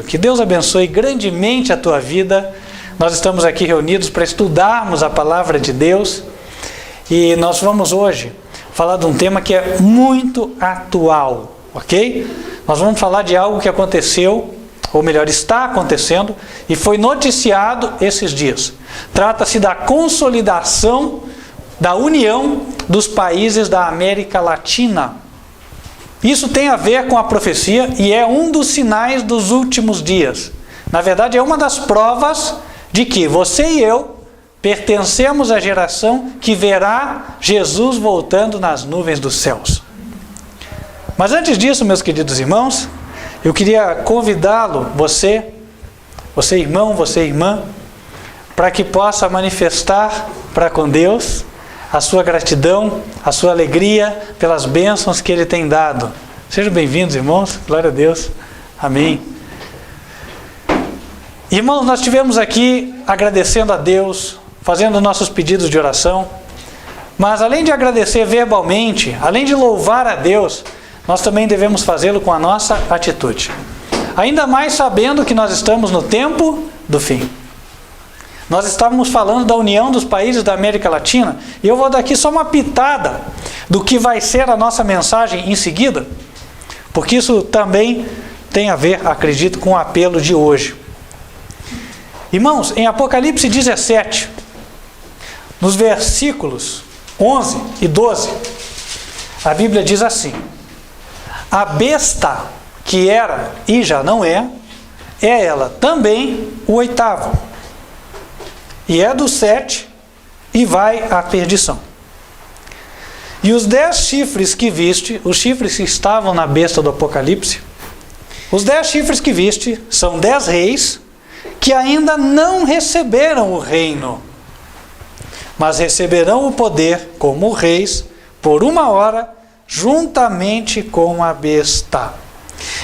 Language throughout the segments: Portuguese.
que Deus abençoe grandemente a tua vida. Nós estamos aqui reunidos para estudarmos a palavra de Deus e nós vamos hoje falar de um tema que é muito atual, ok? Nós vamos falar de algo que aconteceu, ou melhor, está acontecendo e foi noticiado esses dias. Trata-se da consolidação da união dos países da América Latina. Isso tem a ver com a profecia e é um dos sinais dos últimos dias. Na verdade, é uma das provas de que você e eu pertencemos à geração que verá Jesus voltando nas nuvens dos céus. Mas antes disso, meus queridos irmãos, eu queria convidá-lo, você irmão, você irmã, para que possa manifestar para com Deus a sua gratidão, a sua alegria pelas bênçãos que Ele tem dado. Sejam bem-vindos, irmãos. Glória a Deus. Amém. Irmãos, nós estivemos aqui agradecendo a Deus, fazendo nossos pedidos de oração, mas além de agradecer verbalmente, além de louvar a Deus, nós também devemos fazê-lo com a nossa atitude. Ainda mais sabendo que nós estamos no tempo do fim. Nós estávamos falando da união dos países da América Latina, e eu vou dar aqui só uma pitada do que vai ser a nossa mensagem em seguida, porque isso também tem a ver, acredito, com o apelo de hoje. Irmãos, em Apocalipse 17, nos versículos 11 e 12, a Bíblia diz assim: a besta que era e já não é ela também o oitavo. E é do 7 e vai à perdição. E os 10 chifres que viste, os chifres que estavam na besta do Apocalipse, os 10 chifres que viste são 10 reis que ainda não receberam o reino, mas receberão o poder como reis por 1 hora, juntamente com a besta.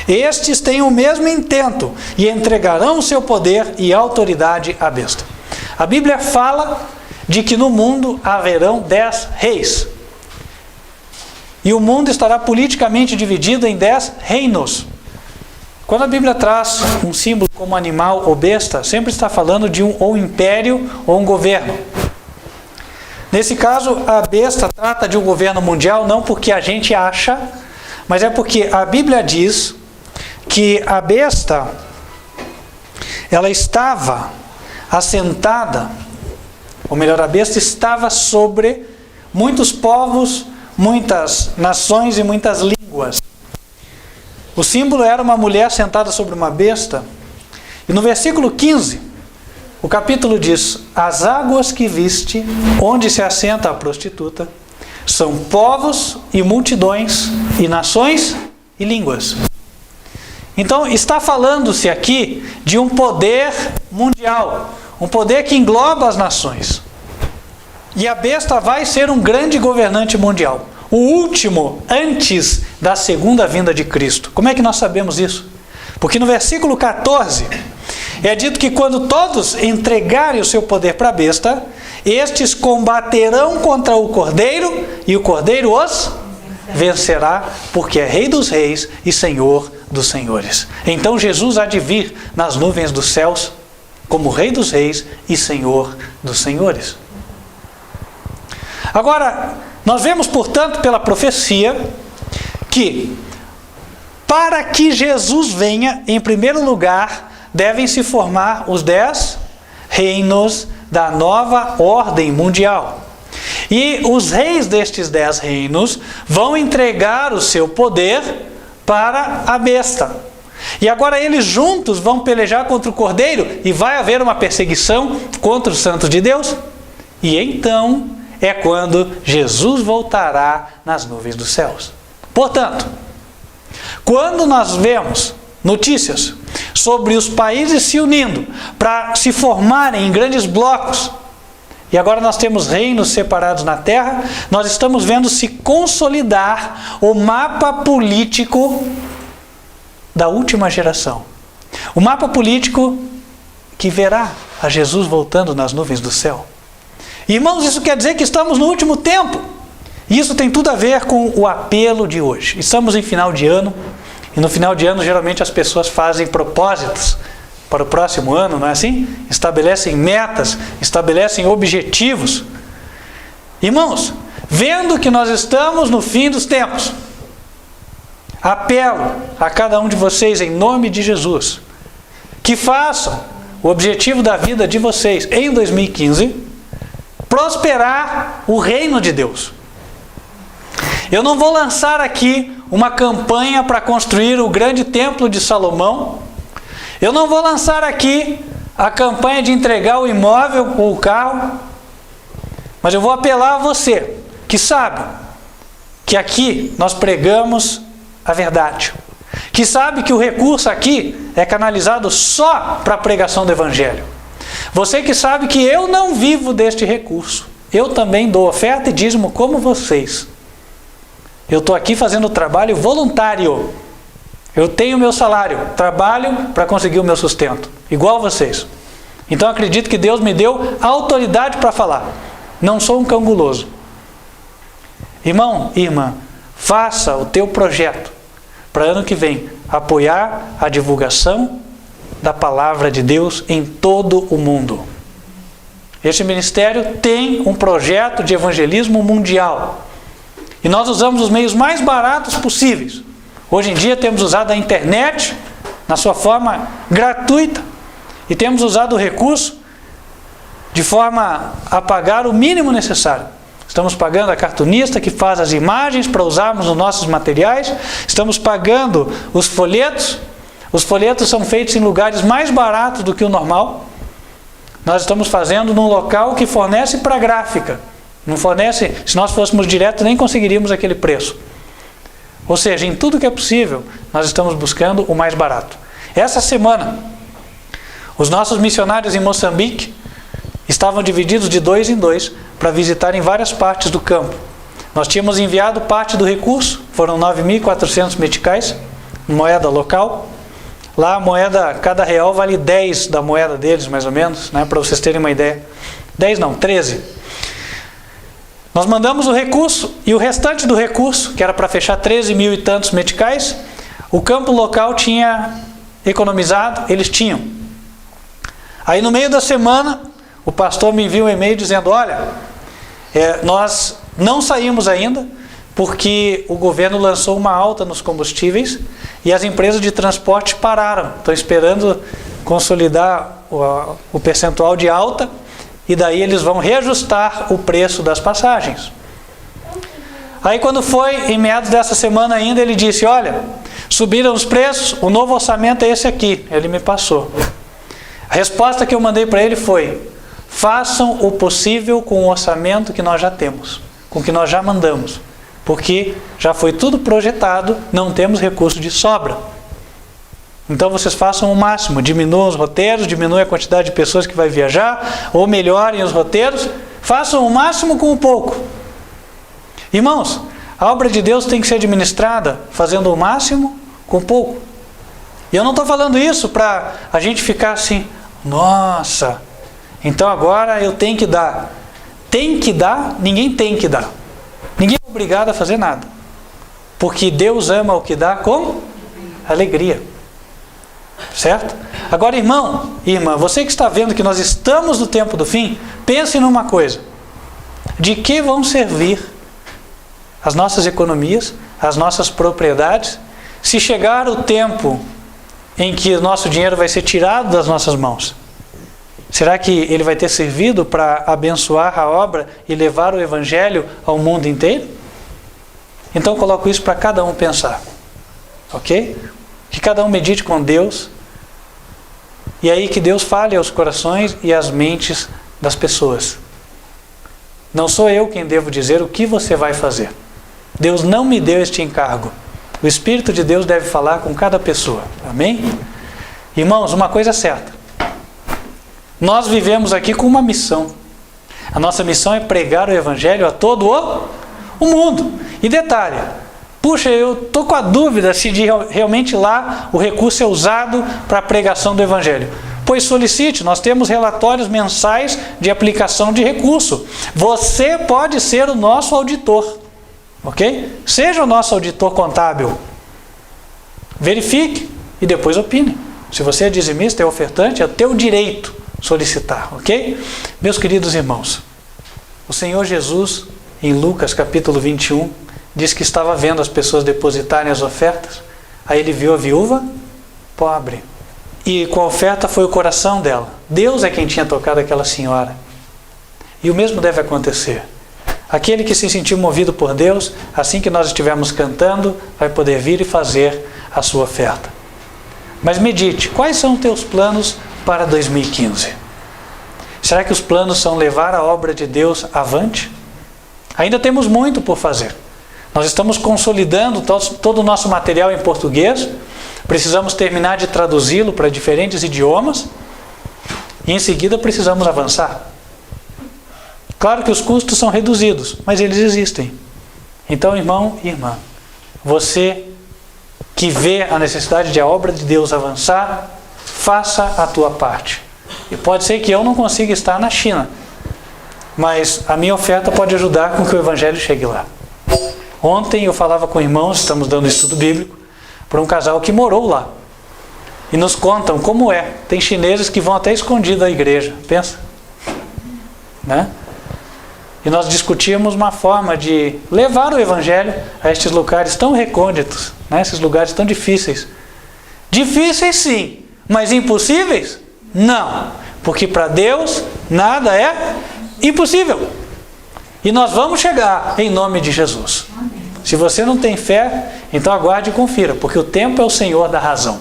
Estes têm o mesmo intento e entregarão o seu poder e autoridade à besta. A Bíblia fala de que no mundo haverão 10 reis. E o mundo estará politicamente dividido em 10 reinos. Quando a Bíblia traz um símbolo como animal ou besta, sempre está falando de um ou império ou um governo. Nesse caso, a besta trata de um governo mundial, não porque a gente acha, mas é porque a Bíblia diz que a besta, ela estava assentada, ou melhor, a besta estava sobre muitos povos, muitas nações e muitas línguas. O símbolo era uma mulher sentada sobre uma besta, e no versículo 15, o capítulo diz: as águas que viste, onde se assenta a prostituta, são povos e multidões, e nações e línguas. Então está falando-se aqui de um poder mundial, um poder que engloba as nações. E a besta vai ser um grande governante mundial, o último antes da segunda vinda de Cristo. Como é que nós sabemos isso? Porque no versículo 14 é dito que quando todos entregarem o seu poder para a besta, estes combaterão contra o Cordeiro e o Cordeiro os vencerá, porque é Rei dos Reis e Senhor dos Senhores. Então Jesus há de vir nas nuvens dos céus como Rei dos Reis e Senhor dos Senhores. Agora, nós vemos, portanto, pela profecia, que para que Jesus venha, em primeiro lugar, devem se formar os 10 reinos da nova ordem mundial. E os reis destes 10 reinos vão entregar o seu poder para a besta. E agora eles juntos vão pelejar contra o Cordeiro e vai haver uma perseguição contra os santos de Deus. E então é quando Jesus voltará nas nuvens dos céus. Portanto, quando nós vemos notícias sobre os países se unindo para se formarem em grandes blocos, e agora nós temos reinos separados na terra, nós estamos vendo se consolidar o mapa político da última geração. O mapa político que verá a Jesus voltando nas nuvens do céu. Irmãos, isso quer dizer que estamos no último tempo. E isso tem tudo a ver com o apelo de hoje. Estamos em final de ano E no final de ano, geralmente as pessoas fazem propósitos para o próximo ano, não é assim? Estabelecem metas, estabelecem objetivos. Irmãos, vendo que nós estamos no fim dos tempos, apelo a cada um de vocês, em nome de Jesus, que façam o objetivo da vida de vocês em 2015, prosperar o reino de Deus. Eu não vou lançar aqui uma campanha para construir o grande templo de Salomão. Eu não vou lançar aqui a campanha de entregar o imóvel ou o carro. Mas eu vou apelar a você, que sabe que aqui nós pregamos a verdade. Que sabe que o recurso aqui é canalizado só para a pregação do Evangelho. Você que sabe que eu não vivo deste recurso. Eu também dou oferta e dízimo como vocês. Eu estou aqui fazendo trabalho voluntário. Eu tenho meu salário, trabalho para conseguir o meu sustento, igual vocês. Então acredito que Deus me deu autoridade para falar. Não sou um canguloso. Irmão, irmã, faça o teu projeto para ano que vem apoiar a divulgação da palavra de Deus em todo o mundo. Este ministério tem um projeto de evangelismo mundial. E nós usamos os meios mais baratos possíveis. Hoje em dia temos usado a internet na sua forma gratuita e temos usado o recurso de forma a pagar o mínimo necessário. Estamos pagando a cartunista que faz as imagens para usarmos nos nossos materiais. Estamos pagando os folhetos. Os folhetos são feitos em lugares mais baratos do que o normal. Nós estamos fazendo num local que fornece para gráfica. Não fornece, se nós fôssemos direto, nem conseguiríamos aquele preço. Ou seja, em tudo que é possível, nós estamos buscando o mais barato. Essa semana, os nossos missionários em Moçambique estavam divididos de 2 em 2 para visitarem várias partes do campo. Nós tínhamos enviado parte do recurso, foram 9.400 meticais, moeda local. Lá a moeda, cada real vale 10 da moeda deles, mais ou menos, né, para vocês terem uma ideia. 10 não, 13. Nós mandamos o recurso e o restante do recurso, que era para fechar 13 mil e tantos meticais, o campo local tinha economizado, eles tinham. Aí no meio da semana, o pastor me enviou um e-mail dizendo, olha, nós não saímos ainda, porque o governo lançou uma alta nos combustíveis e as empresas de transporte pararam. Estão esperando consolidar o percentual de alta e daí eles vão reajustar o preço das passagens. Aí quando foi em meados dessa semana ainda, ele disse, olha, subiram os preços, o novo orçamento é esse aqui. Ele me passou. A resposta que eu mandei para ele foi, façam o possível com o orçamento que nós já temos, com o que nós já mandamos, porque já foi tudo projetado, não temos recurso de sobra. Então vocês façam o máximo, diminuam os roteiros, diminuam a quantidade de pessoas que vai viajar, ou melhorem os roteiros, façam o máximo com o pouco. Irmãos, a obra de Deus tem que ser administrada fazendo o máximo com pouco. E eu não estou falando isso para a gente ficar assim, nossa, então agora eu tenho que dar. Tem que dar, ninguém tem que dar. Ninguém é obrigado a fazer nada. Porque Deus ama o que dá com alegria. Certo? Agora, irmão, irmã, você que está vendo que nós estamos no tempo do fim, pense numa coisa. De que vão servir as nossas economias, as nossas propriedades, se chegar o tempo em que o nosso dinheiro vai ser tirado das nossas mãos? Será que ele vai ter servido para abençoar a obra e levar o Evangelho ao mundo inteiro? Então coloco isso para cada um pensar. Ok? Que cada um medite com Deus. E aí que Deus fale aos corações e às mentes das pessoas. Não sou eu quem devo dizer o que você vai fazer. Deus não me deu este encargo. O Espírito de Deus deve falar com cada pessoa. Amém? Irmãos, uma coisa é certa. Nós vivemos aqui com uma missão. A nossa missão é pregar o Evangelho a todo o mundo. E detalhe, puxa, eu estou com a dúvida se realmente lá o recurso é usado para a pregação do Evangelho. Pois solicite, nós temos relatórios mensais de aplicação de recurso. Você pode ser o nosso auditor. Ok? Seja o nosso auditor contábil. verifique e depois opine. Se você é dizimista, é ofertante, é teu direito solicitar, ok? Meus queridos irmãos, o Senhor Jesus, em Lucas capítulo 21, diz que estava vendo as pessoas depositarem as ofertas, aí ele viu a viúva pobre, e com a oferta foi o coração dela. Deus é quem tinha tocado aquela senhora. E o mesmo deve acontecer. Aquele que se sentiu movido por Deus, assim que nós estivermos cantando, vai poder vir e fazer a sua oferta. Mas medite, quais são os teus planos para 2015? Será que os planos são levar a obra de Deus avante? Ainda temos muito por fazer. Nós estamos consolidando todo o nosso material em português, precisamos terminar de traduzi-lo para diferentes idiomas e em seguida precisamos avançar. Claro que os custos são reduzidos, mas eles existem. Então, irmão e irmã, você que vê a necessidade de a obra de Deus avançar, faça a tua parte. E pode ser que eu não consiga estar na China, mas a minha oferta pode ajudar com que o Evangelho chegue lá. Ontem eu falava com irmãos, estamos dando estudo bíblico, para um casal que morou lá. E nos contam como é. Tem chineses que vão até escondido da igreja, pensa. Né? E nós discutíamos uma forma de levar o Evangelho a estes lugares tão recônditos, né? Esses lugares tão difíceis. Difíceis sim, mas impossíveis? Não. Porque para Deus nada é impossível. E nós vamos chegar em nome de Jesus. Se você não tem fé, então aguarde e confira, porque o tempo é o Senhor da razão.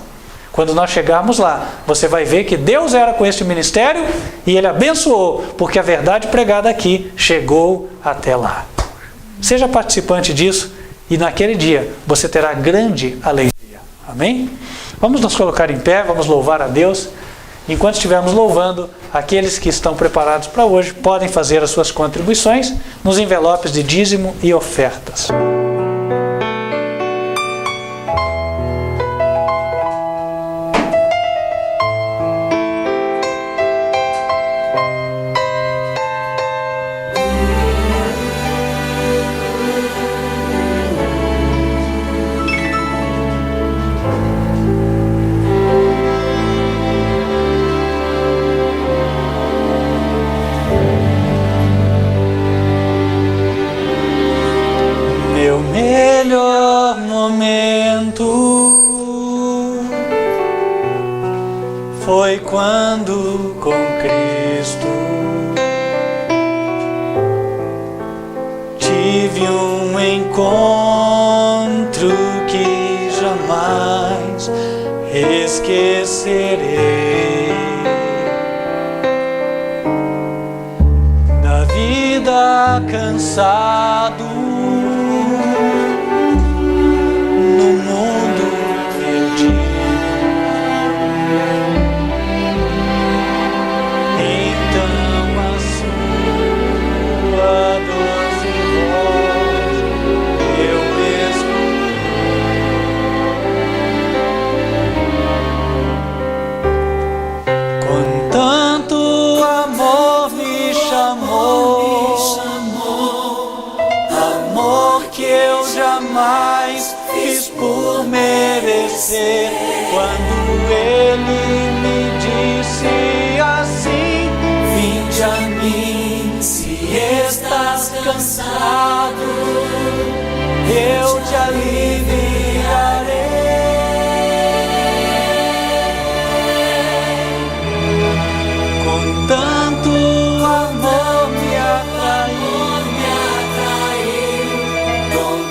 Quando nós chegarmos lá, você vai ver que Deus era com este ministério e Ele abençoou, porque a verdade pregada aqui chegou até lá. Seja participante disso e naquele dia você terá grande alegria. Amém? Vamos nos colocar em pé, vamos louvar a Deus. Enquanto estivermos louvando, aqueles que estão preparados para hoje podem fazer as suas contribuições nos envelopes de dízimo e ofertas. Foi quando com Cristo tive um encontro que jamais esquecerei. Da vida cansado no mundo perdido, jamais fiz por merecer. Quando Ele me disse assim: vinde a mim, se estás cansado, eu te aliviarei. Com tanto amor me atraiu,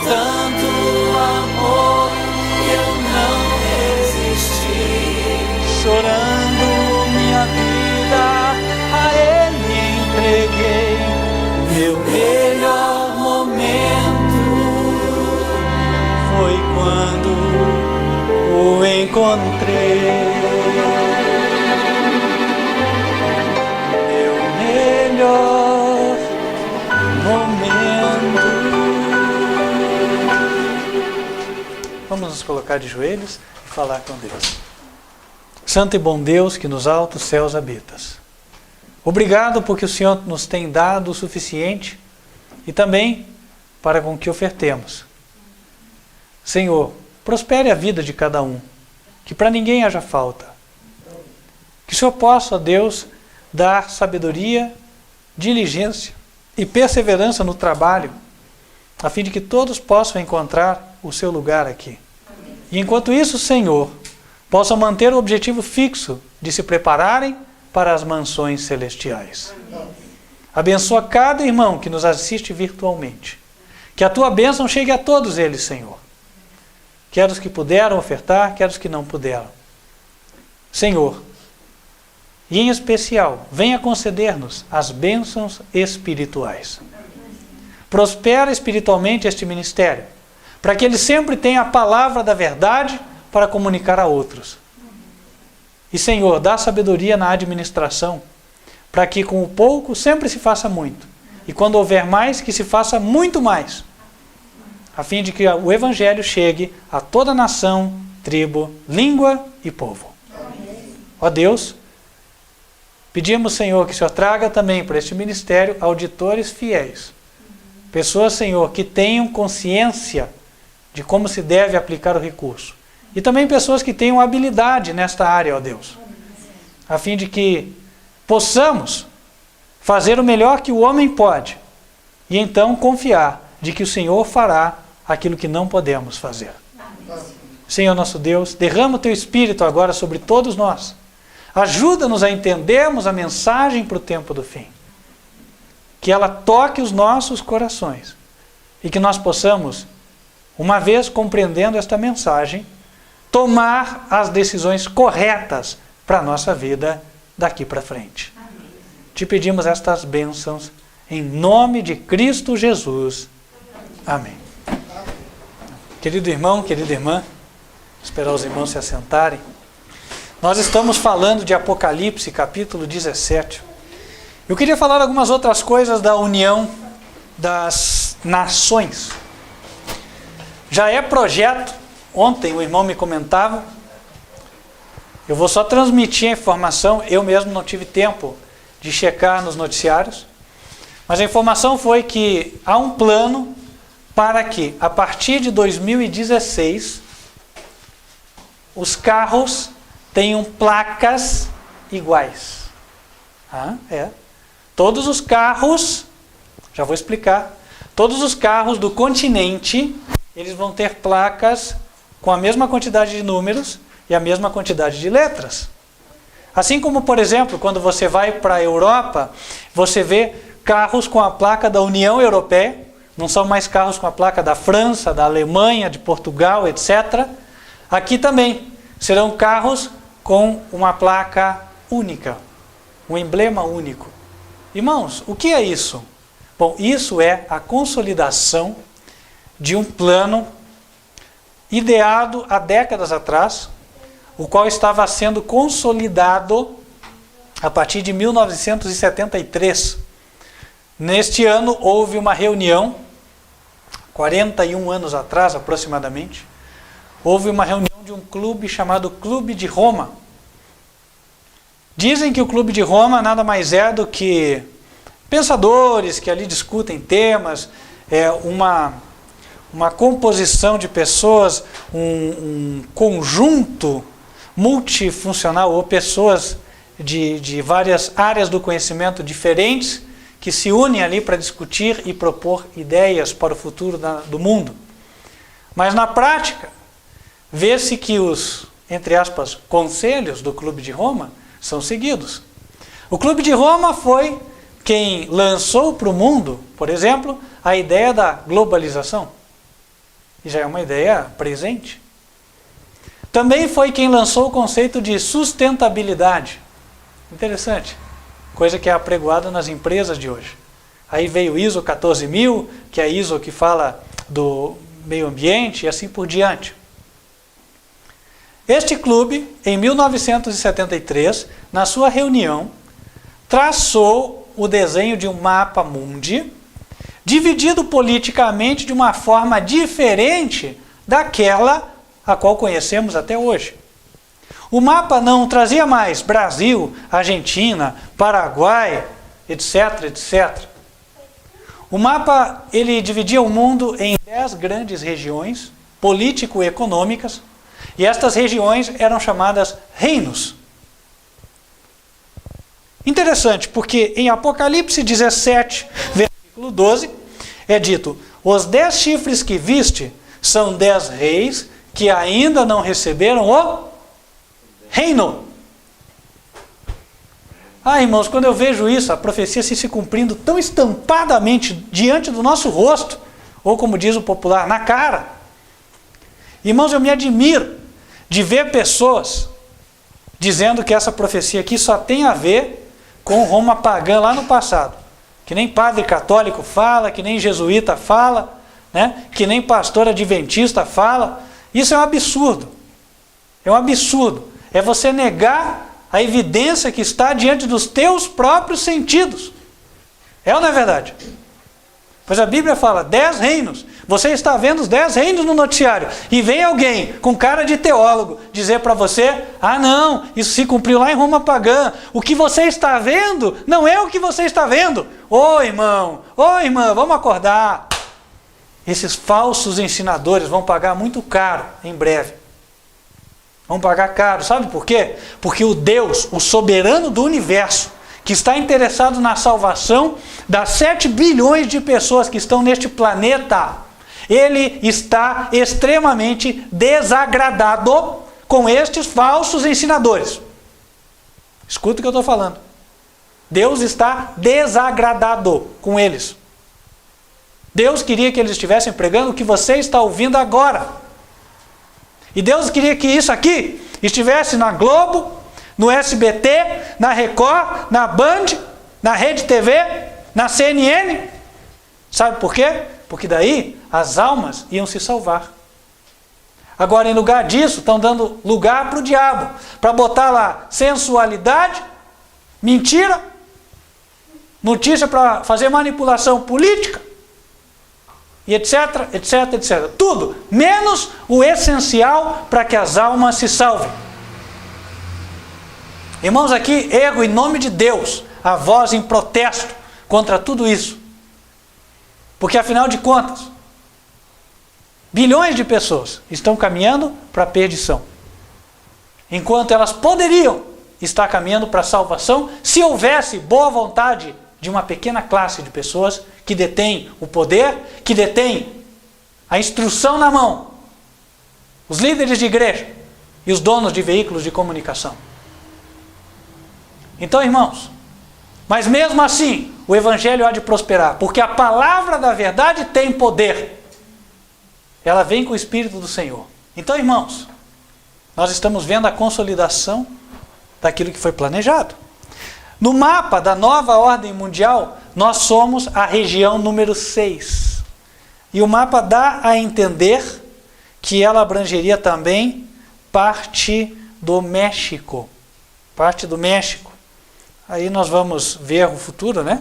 tanto amor eu não resisti, chorando minha vida a Ele entreguei. Meu melhor momento foi quando o encontrei. Meu melhor momento. Vamos nos colocar de joelhos e falar com Deus. Santo e bom Deus, que nos altos céus habitas. Obrigado porque o Senhor nos tem dado o suficiente e também para com que ofertemos. Senhor, prospere a vida de cada um, que para ninguém haja falta. Que o Senhor possa, ó Deus, dar sabedoria, diligência e perseverança no trabalho, a fim de que todos possam encontrar o seu lugar aqui. E enquanto isso, Senhor, possam manter o objetivo fixo de se prepararem para as mansões celestiais. Abençoa cada irmão que nos assiste virtualmente. Que a tua bênção chegue a todos eles, Senhor. Quer os que puderam ofertar, quer os que não puderam. Senhor, e em especial, venha conceder-nos as bênçãos espirituais. Prospera espiritualmente este ministério, para que ele sempre tenha a palavra da verdade para comunicar a outros. E, Senhor, dá sabedoria na administração, para que com o pouco sempre se faça muito, e quando houver mais, que se faça muito mais, a fim de que o Evangelho chegue a toda nação, tribo, língua e povo. Ó Deus, pedimos, Senhor, que o Senhor traga também para este ministério auditores fiéis, pessoas, Senhor, que tenham consciência de como se deve aplicar o recurso, e também pessoas que tenham habilidade nesta área, ó Deus, a fim de que possamos fazer o melhor que o homem pode, e então confiar de que o Senhor fará aquilo que não podemos fazer. Senhor nosso Deus, derrama o Teu Espírito agora sobre todos nós. Ajuda-nos a entendermos a mensagem para o tempo do fim. Que ela toque os nossos corações e que nós possamos, uma vez compreendendo esta mensagem, tomar as decisões corretas para a nossa vida daqui para frente. Te pedimos estas bênçãos em nome de Cristo Jesus. Amém. Querido irmão, querida irmã, esperar os irmãos se assentarem. Nós estamos falando de Apocalipse, capítulo 17. Eu queria falar algumas outras coisas da união das nações. Já é projeto, ontem o irmão me comentava, eu vou só transmitir a informação, eu mesmo não tive tempo de checar nos noticiários, mas a informação foi que há um plano para que, a partir de 2016, os carros tenham placas iguais. Todos os carros, já vou explicar, todos os carros do continente, eles vão ter placas com a mesma quantidade de números e a mesma quantidade de letras. Assim como, por exemplo, quando você vai para a Europa, você vê carros com a placa da União Europeia, não são mais carros com a placa da França, da Alemanha, de Portugal, etc. Aqui também serão carros com uma placa única, um emblema único. Irmãos, o que é isso? Bom, isso é a consolidação de um plano ideado há décadas atrás, o qual estava sendo consolidado a partir de 1973. Neste ano houve uma reunião, 41 anos atrás aproximadamente, houve uma reunião de um clube chamado Clube de Roma. Dizem que o Clube de Roma nada mais é do que pensadores que ali discutem temas, uma composição de pessoas, um conjunto multifuncional, ou pessoas de várias áreas do conhecimento diferentes, que se unem ali para discutir e propor ideias para o futuro do mundo. Mas na prática, vê-se que os, entre aspas, conselhos do Clube de Roma são seguidos. O Clube de Roma foi quem lançou para o mundo, por exemplo, a ideia da globalização. E já é uma ideia presente. Também foi quem lançou o conceito de sustentabilidade. Interessante. Coisa que é apregoada nas empresas de hoje. Aí veio o ISO 14000, que é a ISO que fala do meio ambiente e assim por diante. Este clube, em 1973, na sua reunião, traçou o desenho de um mapa mundi, dividido politicamente de uma forma diferente daquela a qual conhecemos até hoje. O mapa não trazia mais Brasil, Argentina, Paraguai, etc, etc. O mapa, ele dividia o mundo em 10 grandes regiões, político-econômicas, e estas regiões eram chamadas reinos. Interessante, porque em Apocalipse 17, versículo 12, é dito: os 10 chifres que viste são 10 reis que ainda não receberam o reino. Irmãos, quando eu vejo isso, a profecia se cumprindo tão estampadamente diante do nosso rosto, ou como diz o popular, na cara. Irmãos, eu me admiro de ver pessoas dizendo que essa profecia aqui só tem a ver com Roma pagã lá no passado. Que nem padre católico fala, que nem jesuíta fala, né? Que nem pastor adventista fala. Isso é um absurdo. É um absurdo. É você negar a evidência que está diante dos teus próprios sentidos. É ou não é verdade? Pois a Bíblia fala 10 reinos. Você está vendo os 10 reinos no noticiário. E vem alguém com cara de teólogo dizer para você: não, isso se cumpriu lá em Roma pagã. O que você está vendo não é o que você está vendo. Ô irmão, irmã, vamos acordar. Esses falsos ensinadores vão pagar muito caro em breve. Vão pagar caro. Sabe por quê? Porque o Deus, o soberano do universo, que está interessado na salvação das 7 bilhões de pessoas que estão neste planeta, ele está extremamente desagradado com estes falsos ensinadores. Escuta o que eu estou falando. Deus está desagradado com eles. Deus queria que eles estivessem pregando o que você está ouvindo agora. E Deus queria que isso aqui estivesse na Globo, no SBT, na Record, na Band, na Rede TV, na CNN. Sabe por quê? Porque daí as almas iam se salvar. Agora, em lugar disso, estão dando lugar para o diabo, para botar lá sensualidade, mentira, notícia para fazer manipulação política, e etc, etc, etc. Tudo, menos o essencial para que as almas se salvem. Irmãos, aqui ergo em nome de Deus a voz em protesto contra tudo isso. Porque afinal de contas, bilhões de pessoas estão caminhando para a perdição, enquanto elas poderiam estar caminhando para a salvação se houvesse boa vontade de uma pequena classe de pessoas que detém o poder, que detém a instrução na mão, os líderes de igreja e os donos de veículos de comunicação. Então, irmãos, mas mesmo assim, o evangelho há de prosperar, porque a palavra da verdade tem poder. Ela vem com o Espírito do Senhor. Então, irmãos, nós estamos vendo a consolidação daquilo que foi planejado. No mapa da nova ordem mundial, nós somos a região número 6. E o mapa dá a entender que ela abrangeria também parte do México. Parte do México. Aí nós vamos ver o futuro, né?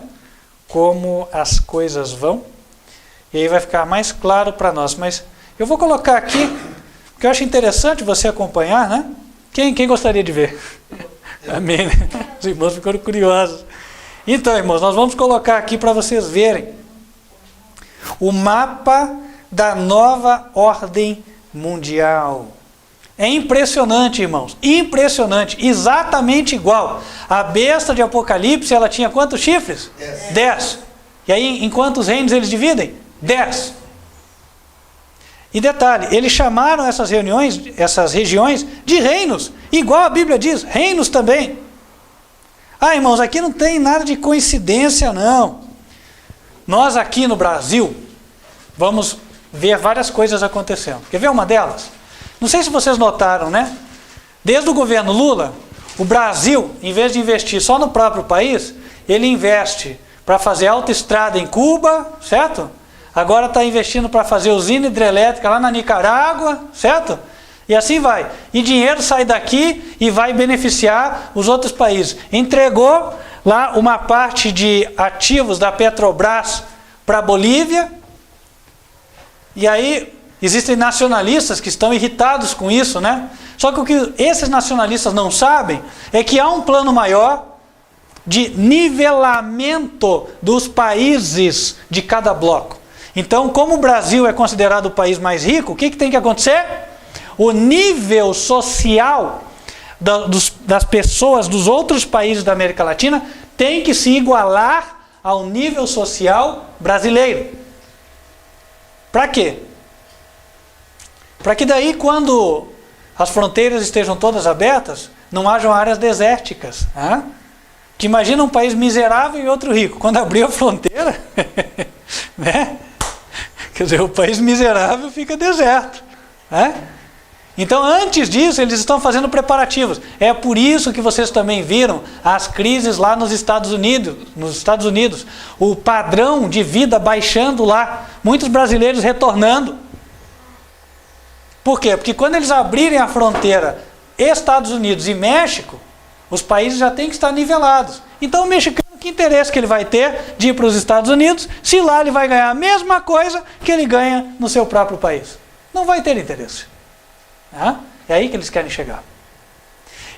Como as coisas vão. E aí vai ficar mais claro para nós. Mas eu vou colocar aqui, porque eu acho interessante você acompanhar, né? Quem gostaria de ver? Amém. Os irmãos ficaram curiosos. Então, irmãos, nós vamos colocar aqui para vocês verem o mapa da nova ordem mundial. É impressionante, irmãos, impressionante, exatamente igual. A besta de Apocalipse, ela tinha quantos chifres? 10. E aí, em quantos reinos eles dividem? 10. E detalhe, eles chamaram essas regiões de reinos, igual a Bíblia diz, reinos também. Irmãos, aqui não tem nada de coincidência, não. Nós aqui no Brasil, vamos ver várias coisas acontecendo. Quer ver uma delas? Não sei se vocês notaram, né? Desde o governo Lula, o Brasil, em vez de investir só no próprio país, ele investe para fazer autoestrada em Cuba, certo? Agora está investindo para fazer usina hidrelétrica lá na Nicarágua, certo? E assim vai. E dinheiro sai daqui e vai beneficiar os outros países. Entregou lá uma parte de ativos da Petrobras para a Bolívia. E aí existem nacionalistas que estão irritados com isso, né? Só que o que esses nacionalistas não sabem é que há um plano maior de nivelamento dos países de cada bloco. Então, como o Brasil é considerado o país mais rico, o que tem que acontecer? O nível social das pessoas dos outros países da América Latina tem que se igualar ao nível social brasileiro. Para quê? Para que daí, quando as fronteiras estejam todas abertas, não hajam áreas desérticas. Que imagina um país miserável e outro rico. Quando abrir a fronteira, né? Quer dizer, o país miserável fica deserto. Então, antes disso, eles estão fazendo preparativos. É por isso que vocês também viram as crises lá nos Estados Unidos. O padrão de vida baixando lá. Muitos brasileiros retornando. Por quê? Porque quando eles abrirem a fronteira Estados Unidos e México, os países já têm que estar nivelados. Então, o mexicano, que interesse que ele vai ter de ir para os Estados Unidos, se lá ele vai ganhar a mesma coisa que ele ganha no seu próprio país? Não vai ter interesse. É aí que eles querem chegar.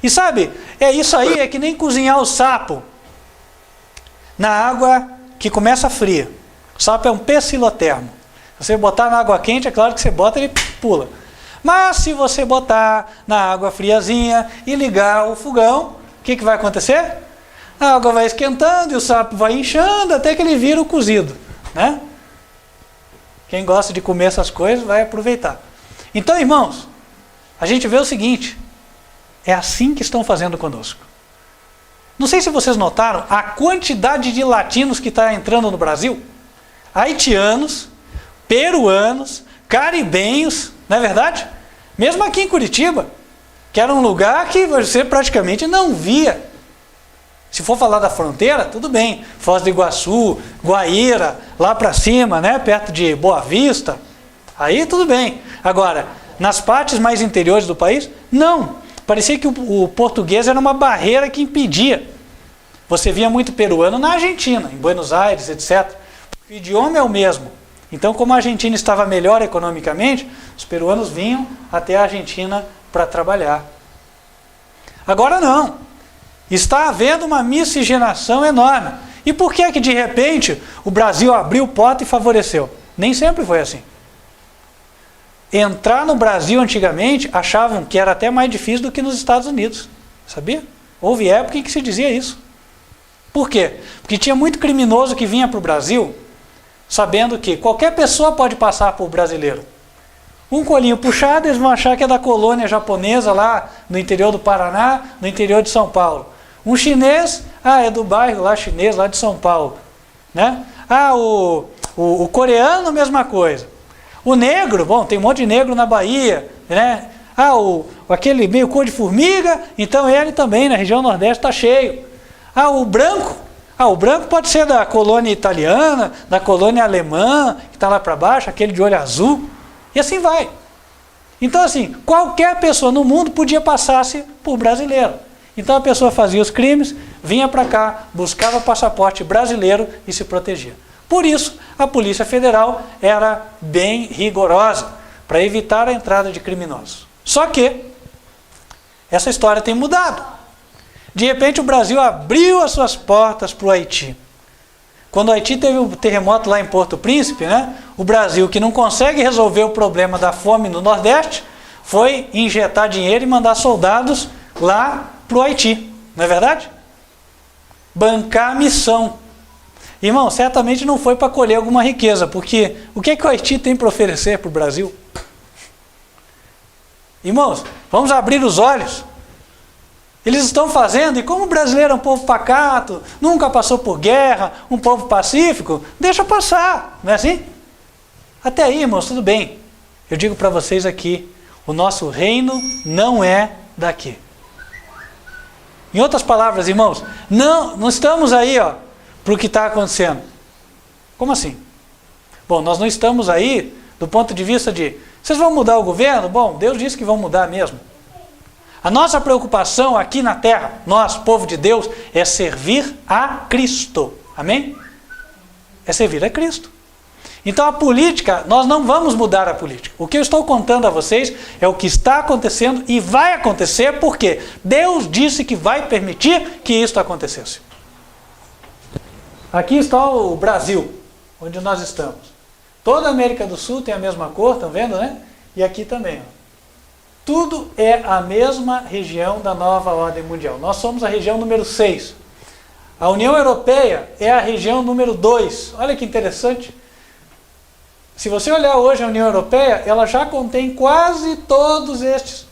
E sabe, isso aí é que nem cozinhar o sapo na água que começa fria. O sapo é um peixe silotermo. Se você botar na água quente, é claro que você bota, ele pula. Mas se você botar na água friazinha e ligar o fogão, o que vai acontecer? A água vai esquentando e o sapo vai inchando até que ele vira o cozido. Quem gosta de comer essas coisas vai aproveitar. Então, irmãos, a gente vê o seguinte, é assim que estão fazendo conosco. Não sei se vocês notaram a quantidade de latinos que está entrando no Brasil. Haitianos, peruanos, caribenhos, não é verdade? Mesmo aqui em Curitiba, que era um lugar que você praticamente não via. Se for falar da fronteira, tudo bem. Foz do Iguaçu, Guaíra, lá para cima, perto de Boa Vista, aí tudo bem. Agora, nas partes mais interiores do país, não. Parecia que o português era uma barreira que impedia. Você via muito peruano na Argentina, em Buenos Aires, etc. O idioma é o mesmo. Então, como a Argentina estava melhor economicamente, os peruanos vinham até a Argentina para trabalhar. Agora não. Está havendo uma miscigenação enorme. E por que de repente o Brasil abriu porta e favoreceu? Nem sempre foi assim. Entrar no Brasil antigamente achavam que era até mais difícil do que nos Estados Unidos. Sabia? Houve época em que se dizia isso. Por quê? Porque tinha muito criminoso que vinha para o Brasil sabendo que qualquer pessoa pode passar por brasileiro. Um colinho puxado, eles vão achar que é da colônia japonesa lá no interior do Paraná, no interior de São Paulo. Um chinês, é do bairro lá chinês, lá de São Paulo. O coreano, mesma coisa. O negro, bom, tem um monte de negro na Bahia, aquele meio cor de formiga, então ele também na região nordeste está cheio. O branco pode ser da colônia italiana, da colônia alemã, que está lá para baixo, aquele de olho azul, e assim vai. Então assim, qualquer pessoa no mundo podia passar-se por brasileiro. Então a pessoa fazia os crimes, vinha para cá, buscava passaporte brasileiro e se protegia. Por isso, a Polícia Federal era bem rigorosa, para evitar a entrada de criminosos. Só que, essa história tem mudado. De repente, o Brasil abriu as suas portas para o Haiti. Quando o Haiti teve um terremoto lá em Porto Príncipe, o Brasil, que não consegue resolver o problema da fome no Nordeste, foi injetar dinheiro e mandar soldados lá para o Haiti. Não é verdade? Bancar a missão. Irmão, certamente não foi para colher alguma riqueza, porque o que o Haiti tem para oferecer para o Brasil? Irmãos, vamos abrir os olhos. Eles estão fazendo, e como o brasileiro é um povo pacato, nunca passou por guerra, um povo pacífico, deixa passar, não é assim? Até aí, irmãos, tudo bem. Eu digo para vocês aqui, o nosso reino não é daqui. Em outras palavras, irmãos, não estamos aí, para o que está acontecendo. Como assim? Bom, nós não estamos aí do ponto de vista de, vocês vão mudar o governo? Bom, Deus disse que vão mudar mesmo. A nossa preocupação aqui na terra, nós, povo de Deus, é servir a Cristo. Amém? É servir a Cristo. Então a política, nós não vamos mudar a política. O que eu estou contando a vocês é o que está acontecendo e vai acontecer porque Deus disse que vai permitir que isso acontecesse. Aqui está o Brasil, onde nós estamos. Toda a América do Sul tem a mesma cor, estão vendo, né? E aqui também. Ó. Tudo é a mesma região da nova ordem mundial. Nós somos a região número 6. A União Europeia é a região número 2. Olha que interessante. Se você olhar hoje a União Europeia, ela já contém quase todos estes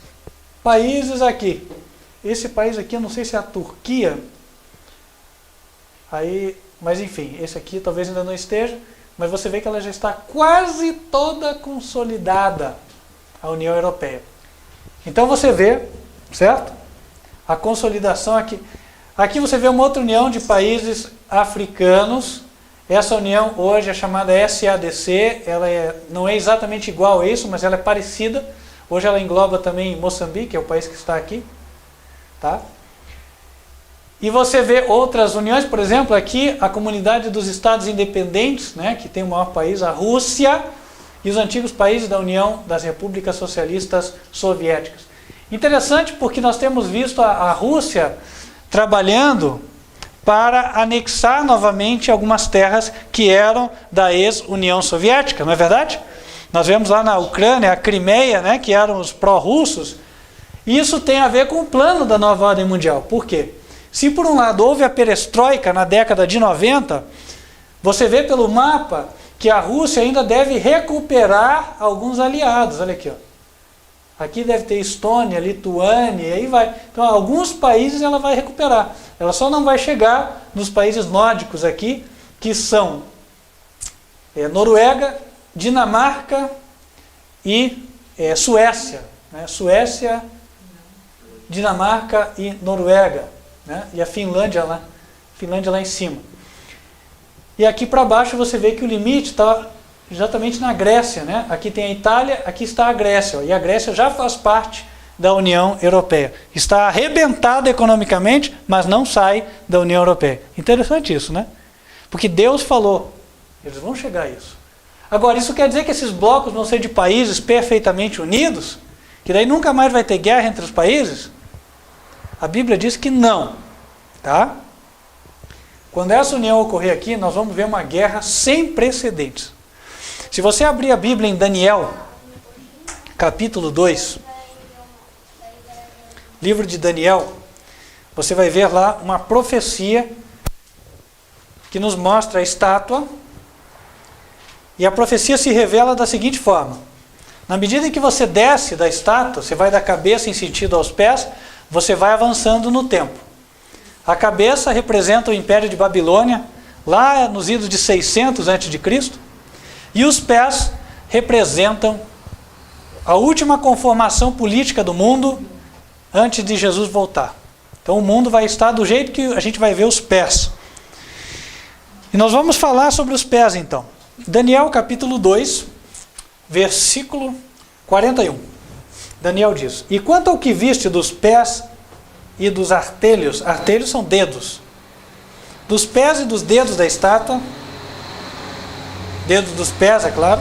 países aqui. Esse país aqui, eu não sei se é a Turquia. Mas enfim, esse aqui talvez ainda não esteja. Mas você vê que ela já está quase toda consolidada, a União Europeia. Então você vê, certo? A consolidação aqui. Aqui você vê uma outra união de países africanos. Essa união hoje é chamada SADC, ela não é exatamente igual a isso, mas ela é parecida. Hoje ela engloba também Moçambique, é o país que está aqui. Tá? E você vê outras uniões, por exemplo, aqui a Comunidade dos Estados Independentes, né, que tem o maior país, a Rússia, e os antigos países da União das Repúblicas Socialistas Soviéticas. Interessante porque nós temos visto a Rússia trabalhando para anexar novamente algumas terras que eram da ex-União Soviética, não é verdade? Nós vemos lá na Ucrânia, a Crimeia, né, que eram os pró-russos. Isso tem a ver com o plano da nova ordem mundial. Por quê? Se por um lado houve a perestroika na década de 90, você vê pelo mapa que a Rússia ainda deve recuperar alguns aliados. Olha aqui, ó. Aqui deve ter Estônia, Lituânia, e aí vai. Então, alguns países ela vai recuperar. Ela só não vai chegar nos países nórdicos aqui, que são Noruega, Dinamarca e Suécia. Né? Suécia, Dinamarca e Noruega. Né? E a Finlândia lá em cima. E aqui para baixo você vê que o limite está exatamente na Grécia, né? Aqui tem a Itália, aqui está a Grécia, ó, e a Grécia já faz parte da União Europeia. Está arrebentada economicamente, mas não sai da União Europeia. Interessante isso, né? Porque Deus falou, eles vão chegar a isso. Agora, isso quer dizer que esses blocos vão ser de países perfeitamente unidos? Que daí nunca mais vai ter guerra entre os países? A Bíblia diz que não, tá? Quando essa união ocorrer aqui, nós vamos ver uma guerra sem precedentes. Se você abrir a Bíblia em Daniel, capítulo 2, livro de Daniel, você vai ver lá uma profecia que nos mostra a estátua, e a profecia se revela da seguinte forma: na medida em que você desce da estátua, você vai da cabeça em sentido aos pés, você vai avançando no tempo. A cabeça representa o Império de Babilônia, lá nos idos de 600 a.C., e os pés representam a última conformação política do mundo antes de Jesus voltar. Então o mundo vai estar do jeito que a gente vai ver os pés. E nós vamos falar sobre os pés então. Daniel capítulo 2, versículo 41. Daniel diz: E quanto ao que viste dos pés e dos artelhos, artelhos são dedos, dos pés e dos dedos da estátua, dedos dos pés, é claro,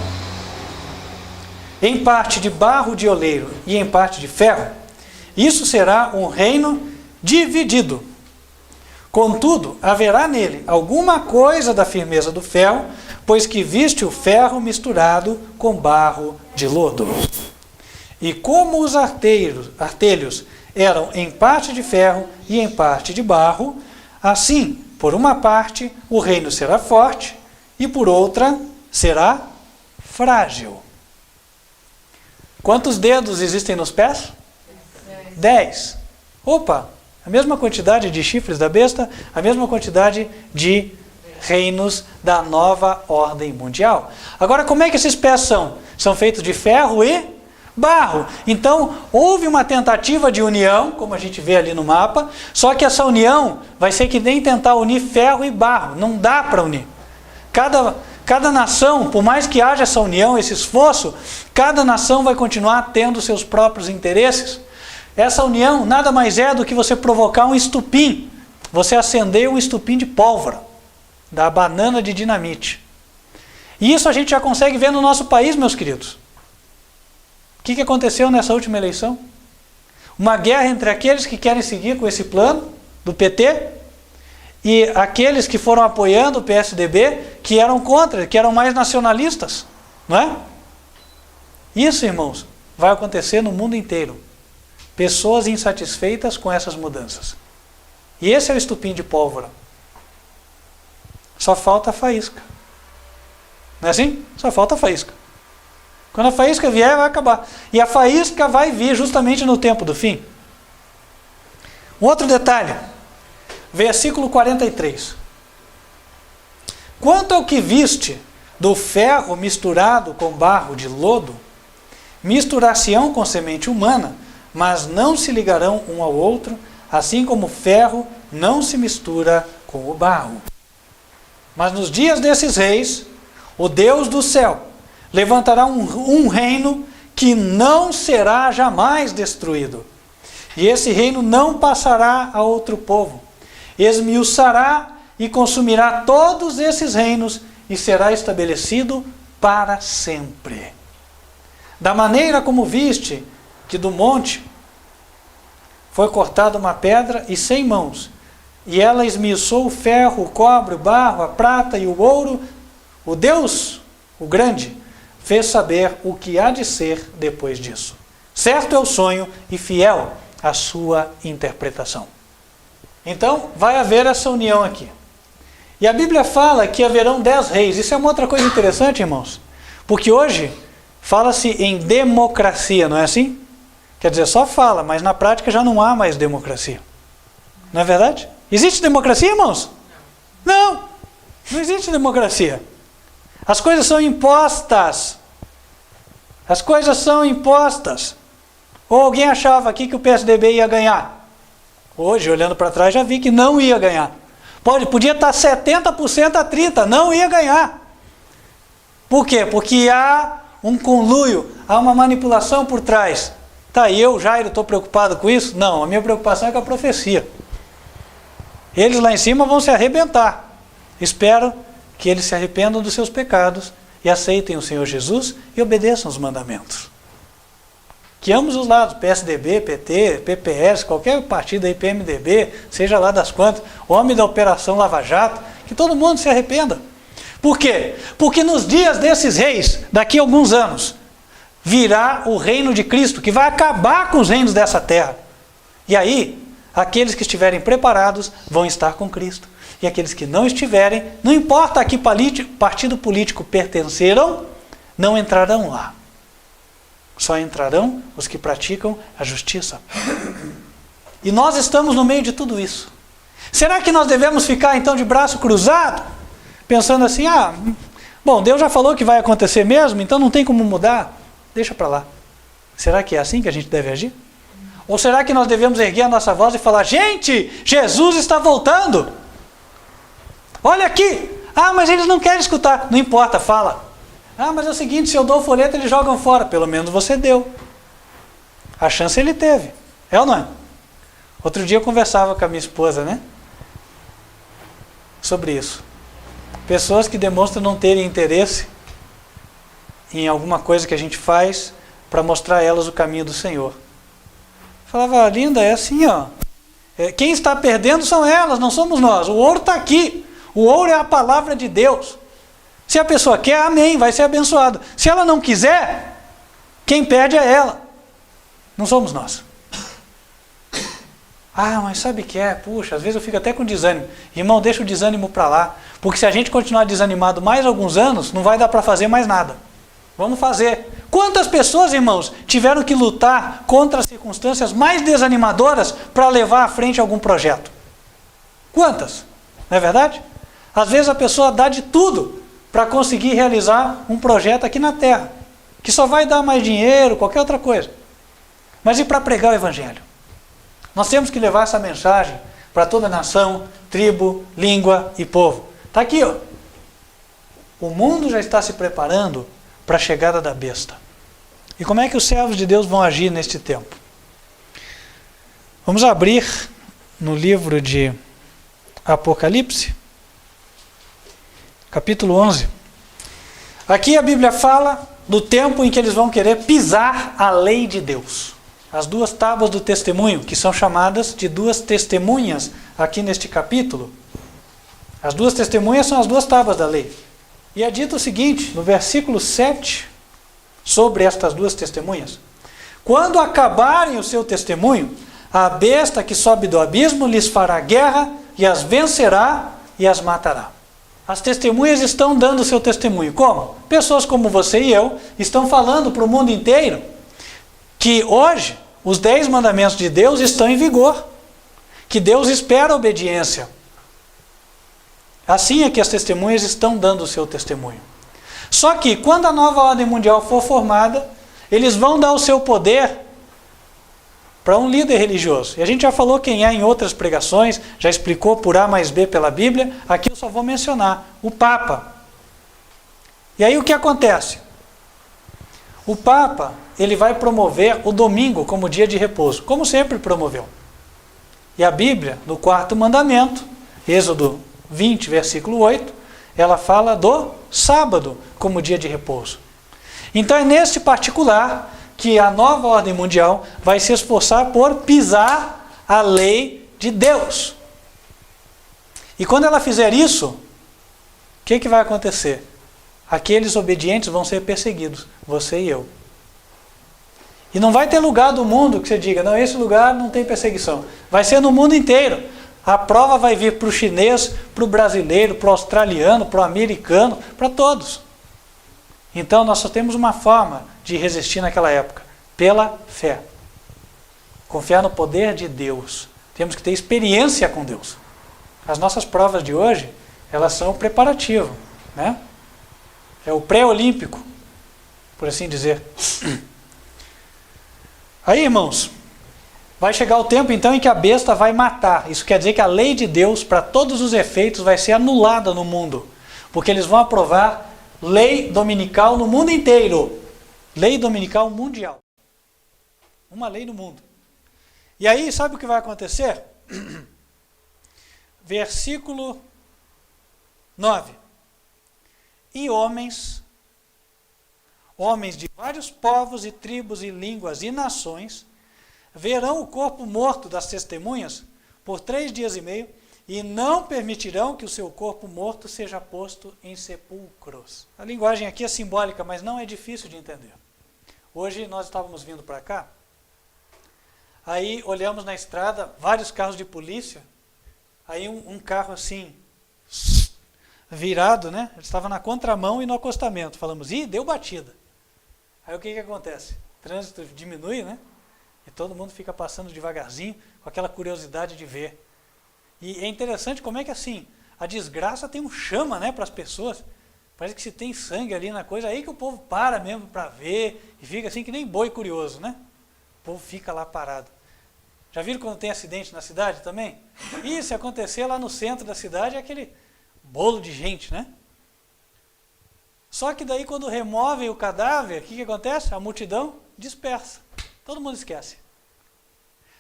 em parte de barro de oleiro e em parte de ferro, isso será um reino dividido. Contudo, haverá nele alguma coisa da firmeza do ferro, pois que viste o ferro misturado com barro de lodo. E como os artelhos eram em parte de ferro e em parte de barro, assim, por uma parte, o reino será forte, e por outra, será frágil. Quantos dedos existem nos pés? 10. Opa, a mesma quantidade de chifres da besta, a mesma quantidade de reinos da nova ordem mundial. Agora, como é que esses pés são? São feitos de ferro e barro. Então, houve uma tentativa de união, como a gente vê ali no mapa, só que essa união vai ser que nem tentar unir ferro e barro. Não dá para unir. Cada nação, por mais que haja essa união, esse esforço, cada nação vai continuar tendo seus próprios interesses. Essa união nada mais é do que você provocar um estupim. Você acender um estupim de pólvora, da banana de dinamite. E isso a gente já consegue ver no nosso país, meus queridos. O que aconteceu nessa última eleição? Uma guerra entre aqueles que querem seguir com esse plano do PT e aqueles que foram apoiando o PSDB, que eram contra, que eram mais nacionalistas. Não é? Isso, irmãos, vai acontecer no mundo inteiro. Pessoas insatisfeitas com essas mudanças. E esse é o estupim de pólvora. Só falta a faísca. Não é assim? Só falta a faísca. Quando a faísca vier, vai acabar. E a faísca vai vir justamente no tempo do fim. Um outro detalhe. Versículo 43. Quanto ao que viste do ferro misturado com barro de lodo, misturar-se-ão com semente humana, mas não se ligarão um ao outro, assim como o ferro não se mistura com o barro. Mas nos dias desses reis, o Deus do céu levantará um reino que não será jamais destruído. E esse reino não passará a outro povo. Esmiuçará e consumirá todos esses reinos e será estabelecido para sempre. Da maneira como viste que do monte foi cortada uma pedra e 100 mãos, e ela esmiuçou o ferro, o cobre, o barro, a prata e o ouro, o Deus, o grande, fez saber o que há de ser depois disso. Certo é o sonho e fiel a sua interpretação. Então, vai haver essa união aqui. E a Bíblia fala que haverão 10 reis. Isso é uma outra coisa interessante, irmãos. Porque hoje fala-se em democracia, não é assim? Quer dizer, só fala, mas na prática já não há mais democracia. Não é verdade? Existe democracia, irmãos? Não, não existe democracia. As coisas são impostas. As coisas são impostas. Ou alguém achava aqui que o PSDB ia ganhar? Hoje, olhando para trás, já vi que não ia ganhar. Podia estar 70% a 30%, não ia ganhar. Por quê? Porque há um conluio, há uma manipulação por trás. Tá, eu, Jairo, estou preocupado com isso? Não, a minha preocupação é com a profecia. Eles lá em cima vão se arrebentar. Espero que eles se arrependam dos seus pecados e aceitem o Senhor Jesus e obedeçam os mandamentos. Que ambos os lados, PSDB, PT, PPS, qualquer partido aí, PMDB, seja lá das quantas, homem da Operação Lava Jato, que todo mundo se arrependa. Por quê? Porque nos dias desses reis, daqui a alguns anos, virá o reino de Cristo, que vai acabar com os reinos dessa terra. E aí, aqueles que estiverem preparados vão estar com Cristo. E aqueles que não estiverem, não importa a que partido político pertenceram, não entrarão lá. Só entrarão os que praticam a justiça. E nós estamos no meio de tudo isso. Será que nós devemos ficar então de braço cruzado? Pensando assim, bom, Deus já falou que vai acontecer mesmo, então não tem como mudar. Deixa para lá. Será que é assim que a gente deve agir? Ou será que nós devemos erguer a nossa voz e falar, gente, Jesus está voltando. Olha aqui. Mas eles não querem escutar. Não importa, fala. Mas é o seguinte, se eu dou o folheto, eles jogam fora. Pelo menos você deu. A chance ele teve. É ou não é? Outro dia eu conversava com a minha esposa, né? Sobre isso. Pessoas que demonstram não terem interesse em alguma coisa que a gente faz para mostrar a elas o caminho do Senhor. Falava, linda, é assim, ó. Quem está perdendo são elas, não somos nós. O ouro está aqui. O ouro é a palavra de Deus. Se a pessoa quer, amém, vai ser abençoado. Se ela não quiser, quem perde é ela. Não somos nós. Mas sabe o que é? Puxa, às vezes eu fico até com desânimo. Irmão, deixa o desânimo para lá. Porque se a gente continuar desanimado mais alguns anos, não vai dar para fazer mais nada. Vamos fazer. Quantas pessoas, irmãos, tiveram que lutar contra as circunstâncias mais desanimadoras para levar à frente algum projeto? Quantas? Não é verdade? Às vezes a pessoa dá de tudo para conseguir realizar um projeto aqui na terra, que só vai dar mais dinheiro, qualquer outra coisa. Mas e para pregar o Evangelho? Nós temos que levar essa mensagem para toda nação, tribo, língua e povo. Está aqui, ó. O mundo já está se preparando para a chegada da besta. E como é que os servos de Deus vão agir neste tempo? Vamos abrir no livro de Apocalipse, capítulo 11. Aqui a Bíblia fala do tempo em que eles vão querer pisar a lei de Deus. As 2 tábuas do testemunho, que são chamadas de 2 testemunhas aqui neste capítulo. As 2 testemunhas são as 2 tábuas da lei. E é dito o seguinte, no versículo 7, sobre estas duas testemunhas: quando acabarem o seu testemunho, a besta que sobe do abismo lhes fará guerra e as vencerá e as matará. As testemunhas estão dando o seu testemunho. Como? Pessoas como você e eu estão falando para o mundo inteiro que hoje os 10 mandamentos de Deus estão em vigor, que Deus espera a obediência. Assim é que as testemunhas estão dando o seu testemunho. Só que quando a nova ordem mundial for formada, eles vão dar o seu poder para um líder religioso. E a gente já falou quem é em outras pregações, já explicou por A mais B pela Bíblia, aqui eu só vou mencionar, o Papa. E aí o que acontece? O Papa, ele vai promover o domingo como dia de repouso, como sempre promoveu. E a Bíblia, no 4º mandamento, Êxodo 20, versículo 8, ela fala do sábado como dia de repouso. Então é neste particular que a nova ordem mundial vai se esforçar por pisar a lei de Deus. E quando ela fizer isso, o que vai acontecer? Aqueles obedientes vão ser perseguidos, você e eu. E não vai ter lugar do mundo que você diga, não, esse lugar não tem perseguição. Vai ser no mundo inteiro. A prova vai vir para o chinês, para o brasileiro, para o australiano, para o americano, para todos. Então nós só temos uma forma de resistir naquela época, pela fé. Confiar no poder de Deus. Temos que ter experiência com Deus. As nossas provas de hoje, elas são o preparativo, né? É o pré-olímpico, por assim dizer. Aí, irmãos, vai chegar o tempo então em que a besta vai matar. Isso quer dizer que a lei de Deus, para todos os efeitos, vai ser anulada no mundo. Porque eles vão aprovar lei dominical no mundo inteiro. Lei dominical mundial. Uma lei no mundo. E aí, sabe o que vai acontecer? Versículo 9. E homens de vários povos e tribos e línguas e nações, verão o corpo morto das testemunhas por 3 dias e meio, e não permitirão que o seu corpo morto seja posto em sepulcros. A linguagem aqui é simbólica, mas não é difícil de entender. Hoje nós estávamos vindo para cá, aí olhamos na estrada vários carros de polícia, aí um carro assim, virado, né? Ele estava na contramão e no acostamento. Falamos, deu batida. Aí o que acontece? O trânsito diminui, né? E todo mundo fica passando devagarzinho, com aquela curiosidade de ver. E é interessante como é que assim, a desgraça tem um chama, né, para as pessoas. Parece que se tem sangue ali na coisa, aí que o povo para mesmo para ver, e fica assim que nem boi curioso, né? O povo fica lá parado. Já viram quando tem acidente na cidade também? E se acontecer lá no centro da cidade, é aquele bolo de gente, né? Só que daí quando removem o cadáver, o que acontece? A multidão dispersa. Todo mundo esquece.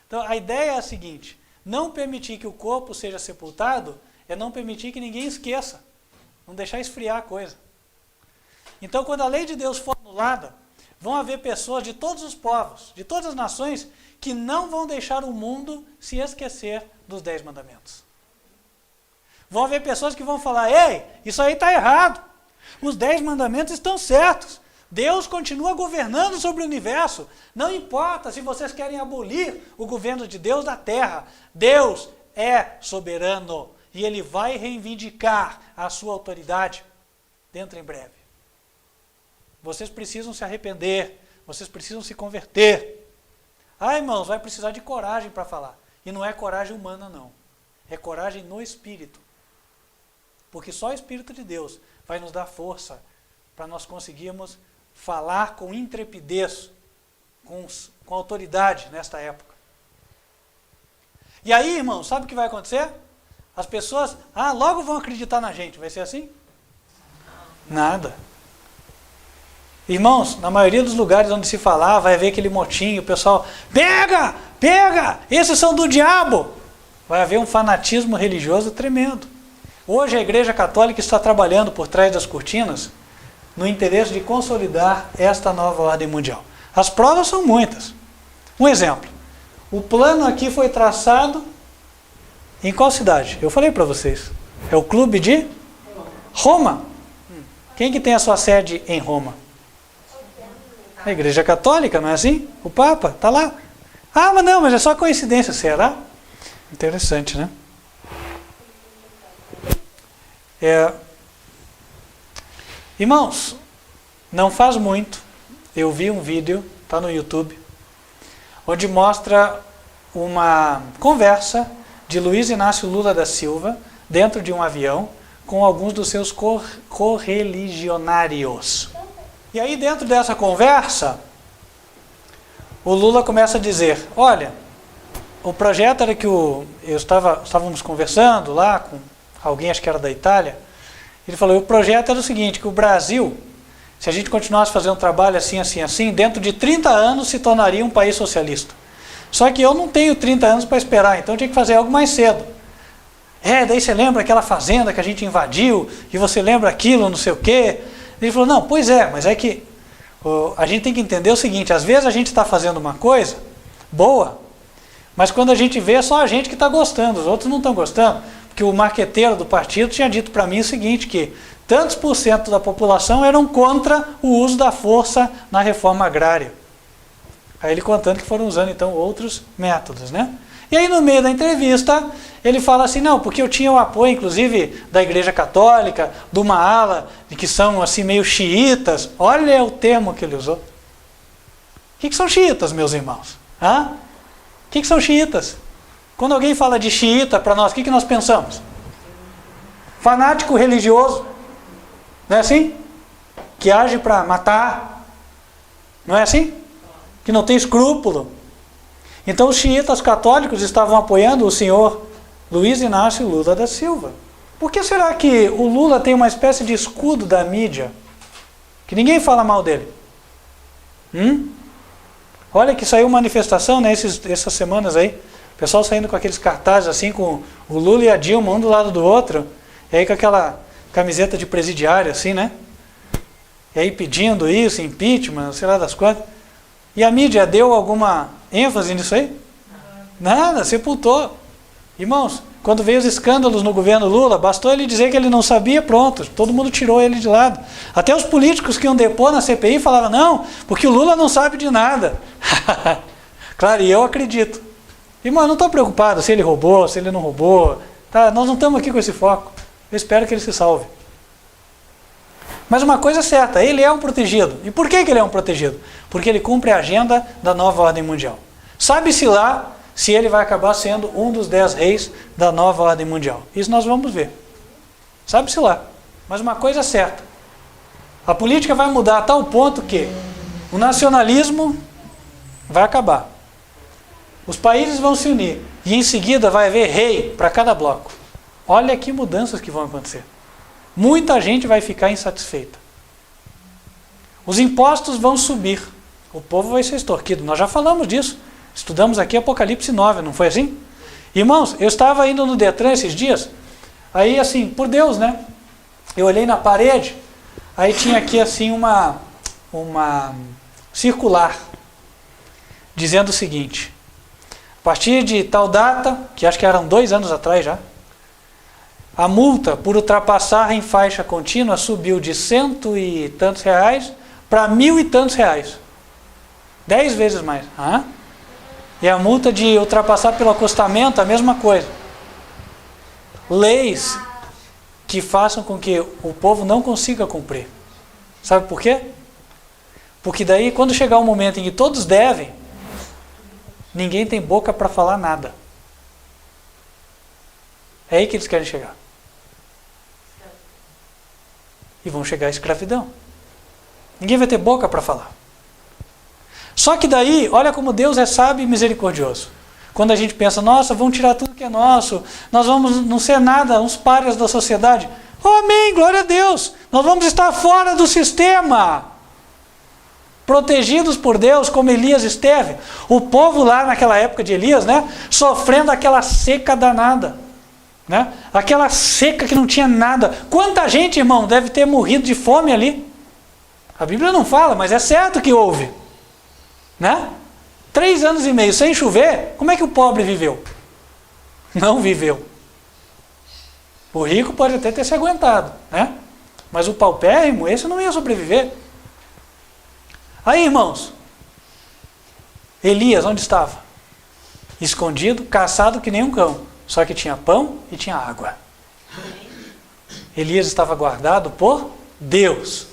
Então a ideia é a seguinte: não permitir que o corpo seja sepultado é não permitir que ninguém esqueça. Não deixar esfriar a coisa. Então quando a lei de Deus for anulada, vão haver pessoas de todos os povos, de todas as nações, que não vão deixar o mundo se esquecer dos 10 mandamentos. Vão haver pessoas que vão falar, ei, isso aí está errado. Os 10 mandamentos estão certos. Deus continua governando sobre o universo. Não importa se vocês querem abolir o governo de Deus da terra. Deus é soberano e Ele vai reivindicar a sua autoridade dentro em breve. Vocês precisam se arrepender. Vocês precisam se converter. Ah, irmãos, vai precisar de coragem para falar. E não é coragem humana, não. É coragem no Espírito. Porque só o Espírito de Deus vai nos dar força para nós conseguirmos falar com intrepidez, com autoridade nesta época. E aí, irmão, sabe o que vai acontecer? As pessoas, logo vão acreditar na gente. Vai ser assim? Nada. Irmãos, na maioria dos lugares onde se falar, vai haver aquele motinho, o pessoal, pega, esses são do diabo. Vai haver um fanatismo religioso tremendo. Hoje a Igreja Católica está trabalhando por trás das cortinas no interesse de consolidar esta nova ordem mundial. As provas são muitas. Um exemplo. O plano aqui foi traçado em qual cidade? Eu falei para vocês. É o Clube de Roma. Quem que tem a sua sede em Roma? A Igreja Católica, não é assim? O Papa está lá. Ah, mas não, mas é só coincidência, será? Interessante, né? Irmãos, não faz muito, eu vi um vídeo, está no YouTube, onde mostra uma conversa de Luiz Inácio Lula da Silva dentro de um avião com alguns dos seus correligionários. E aí dentro dessa conversa, o Lula começa a dizer, olha, o projeto era que estávamos conversando lá com alguém, acho que era da Itália, ele falou, o projeto era o seguinte, que o Brasil, se a gente continuasse fazendo um trabalho assim, assim, assim, dentro de 30 anos se tornaria um país socialista. Só que eu não tenho 30 anos para esperar, então eu tinha que fazer algo mais cedo. Daí você lembra aquela fazenda que a gente invadiu, e você lembra aquilo, não sei o quê. Ele falou, não, pois é, mas é que a gente tem que entender o seguinte, às vezes a gente está fazendo uma coisa boa, mas quando a gente vê é só a gente que está gostando, os outros não estão gostando. Porque o marqueteiro do partido tinha dito para mim o seguinte, que tantos por cento da população eram contra o uso da força na reforma agrária. Aí ele contando que foram usando então outros métodos, né? E aí no meio da entrevista ele fala assim, não, porque eu tinha o apoio inclusive da Igreja Católica, de uma ala de que são assim meio xiitas. Olha o termo que ele usou. O que são xiitas, meus irmãos? O que são xiitas? Quando alguém fala de xiita para nós, o que nós pensamos? Fanático religioso. Não é assim? Que age para matar. Não é assim? Que não tem escrúpulo. Então os xiitas católicos estavam apoiando o senhor Luiz Inácio Lula da Silva. Por que será que o Lula tem uma espécie de escudo da mídia? Que ninguém fala mal dele. Olha que saiu manifestação, né, essas semanas aí. O pessoal saindo com aqueles cartazes assim, com o Lula e a Dilma, um do lado do outro. E aí com aquela camiseta de presidiário assim, né? E aí pedindo isso, impeachment, sei lá das quantas. E a mídia deu alguma ênfase nisso aí? Nada, sepultou. Irmãos, quando veio os escândalos no governo Lula, bastou ele dizer que ele não sabia, pronto, todo mundo tirou ele de lado. Até os políticos que iam depor na CPI falavam, não, porque o Lula não sabe de nada. Claro, e eu acredito. Irmão, eu não estou preocupado se ele roubou, se ele não roubou. Tá? Nós não estamos aqui com esse foco. Eu espero que ele se salve. Mas uma coisa é certa, ele é um protegido. E por que ele é um protegido? Porque ele cumpre a agenda da nova ordem mundial. Sabe-se lá se ele vai acabar sendo um dos 10 reis da nova ordem mundial. Isso nós vamos ver. Sabe-se lá. Mas uma coisa é certa. A política vai mudar a tal ponto que o nacionalismo vai acabar. Os países vão se unir. E em seguida vai haver rei para cada bloco. Olha que mudanças que vão acontecer. Muita gente vai ficar insatisfeita. Os impostos vão subir. O povo vai ser extorquido. Nós já falamos disso. Estudamos aqui Apocalipse 9, não foi assim? Irmãos, eu estava indo no Detran esses dias. Aí assim, por Deus, né? Eu olhei na parede. Aí tinha aqui assim uma circular. Dizendo o seguinte. A partir de tal data, que acho que eram 2 anos atrás já, a multa por ultrapassar em faixa contínua subiu de 100 e tantos reais para 1.000 e tantos reais. 10 vezes mais. E a multa de ultrapassar pelo acostamento, a mesma coisa. Leis que façam com que o povo não consiga cumprir. Sabe por quê? Porque daí, quando chegar o momento em que todos devem, ninguém tem boca para falar nada. É aí que eles querem chegar. E vão chegar à escravidão. Ninguém vai ter boca para falar. Só que daí, olha como Deus é sábio e misericordioso. Quando a gente pensa, nossa, vão tirar tudo que é nosso, nós vamos não ser nada, uns párias da sociedade. Oh, amém, glória a Deus. Nós vamos estar fora do sistema. Protegidos por Deus, como Elias esteve. O povo lá naquela época de Elias, né, sofrendo aquela seca danada. Né? Aquela seca que não tinha nada. Quanta gente, irmão, deve ter morrido de fome ali? A Bíblia não fala, mas é certo que houve. Né? 3 anos e meio sem chover, como é que o pobre viveu? Não viveu. O rico pode até ter se aguentado, né? mas o paupérrimo, esse não ia sobreviver. Aí, irmãos, Elias, onde estava? Escondido, caçado que nem um cão. Só que tinha pão e tinha água. Elias estava guardado por Deus.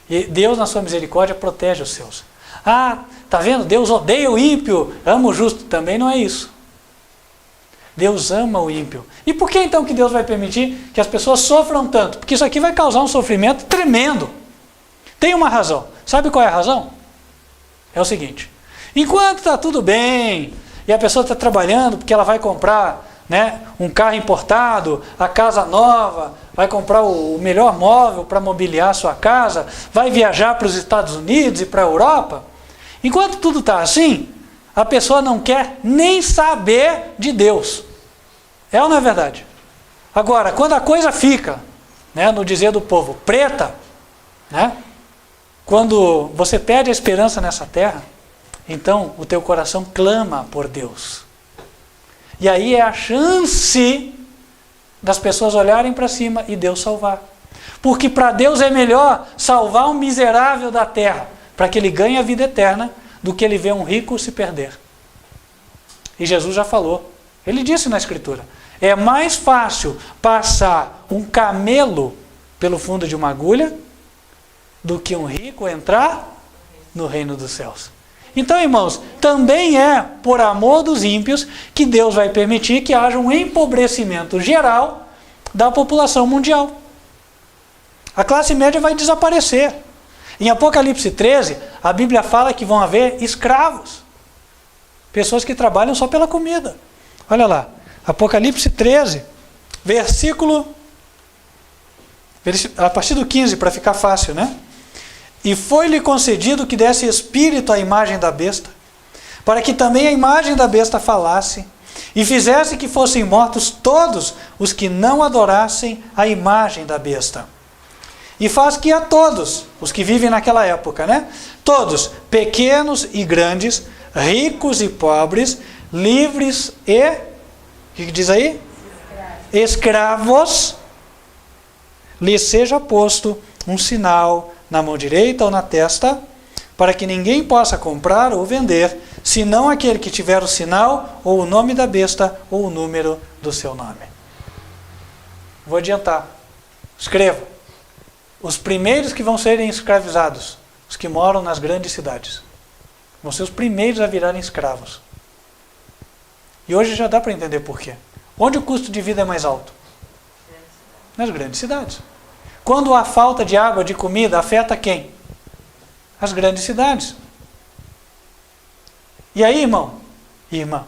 E Deus, na sua misericórdia, protege os seus. Ah, tá vendo? Deus odeia o ímpio, ama o justo. Também não é isso. Deus ama o ímpio. E por que então que Deus vai permitir que as pessoas sofram tanto? Porque isso aqui vai causar um sofrimento tremendo. Tem uma razão. Sabe qual é a razão? É o seguinte: enquanto está tudo bem, e a pessoa está trabalhando porque ela vai comprar, né, um carro importado, a casa nova, vai comprar o melhor móvel para mobiliar a sua casa, vai viajar para os Estados Unidos e para a Europa, enquanto tudo está assim, a pessoa não quer nem saber de Deus. É ou não é verdade? Agora, quando a coisa fica, né, no dizer do povo, preta, né, quando você perde a esperança nessa terra, então o teu coração clama por Deus. E aí é a chance das pessoas olharem para cima e Deus salvar. Porque para Deus é melhor salvar um miserável da terra, para que ele ganhe a vida eterna, do que ele ver um rico se perder. E Jesus já falou, ele disse na Escritura, é mais fácil passar um camelo pelo fundo de uma agulha do que um rico entrar no reino dos céus. Então, irmãos, também é por amor dos ímpios que Deus vai permitir que haja um empobrecimento geral da população mundial. A classe média vai desaparecer. Em Apocalipse 13, a Bíblia fala que vão haver escravos. Pessoas que trabalham só pela comida. Olha lá, Apocalipse 13, a partir do 15, para ficar fácil, né? E foi-lhe concedido que desse espírito à imagem da besta, para que também a imagem da besta falasse, e fizesse que fossem mortos todos os que não adorassem a imagem da besta. E faz que a todos, os que vivem naquela época, né? Todos, pequenos e grandes, ricos e pobres, livres e... o que diz aí? Escravos, lhes seja posto um sinal na mão direita ou na testa, para que ninguém possa comprar ou vender, senão aquele que tiver o sinal, ou o nome da besta, ou o número do seu nome. Vou adiantar. Escreva. Os primeiros que vão serem escravizados, os que moram nas grandes cidades, vão ser os primeiros a virarem escravos. E hoje já dá para entender por quê. Onde o custo de vida é mais alto? Nas grandes cidades. Quando a falta de água, de comida, afeta quem? As grandes cidades. E aí, irmão e irmã,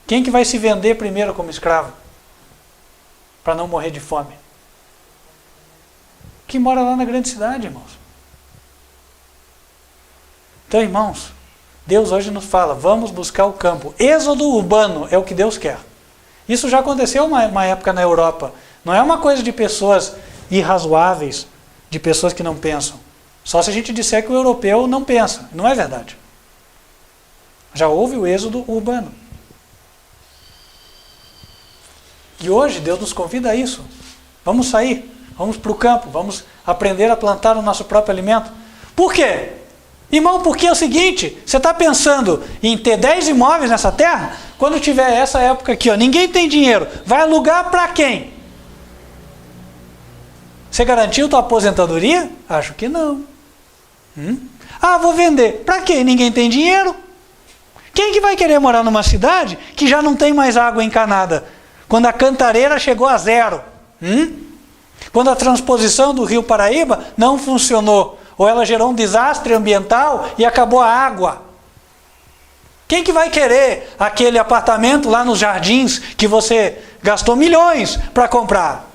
quem que vai se vender primeiro como escravo? Para não morrer de fome? Quem mora lá na grande cidade, irmãos. Então, irmãos, Deus hoje nos fala, vamos buscar o campo. Êxodo urbano é o que Deus quer. Isso já aconteceu uma época na Europa. Não é uma coisa de pessoas irrazoáveis, de pessoas que não pensam. Só se a gente disser que o europeu não pensa. Não é verdade. Já houve o êxodo urbano. E hoje Deus nos convida a isso. Vamos sair, vamos para o campo, vamos aprender a plantar o nosso próprio alimento. Por quê? Irmão, porque é o seguinte, você está pensando em ter 10 imóveis nessa terra? Quando tiver essa época aqui, ó, ninguém tem dinheiro, vai alugar para quem? Você garantiu tua aposentadoria? Acho que não. Ah, vou vender. Para quê? Ninguém tem dinheiro. Quem que vai querer morar numa cidade que já não tem mais água encanada? Quando a cantareira chegou a zero? Quando a transposição do Rio Paraíba não funcionou? Ou ela gerou um desastre ambiental e acabou a água? Quem que vai querer aquele apartamento lá nos Jardins que você gastou milhões para comprar?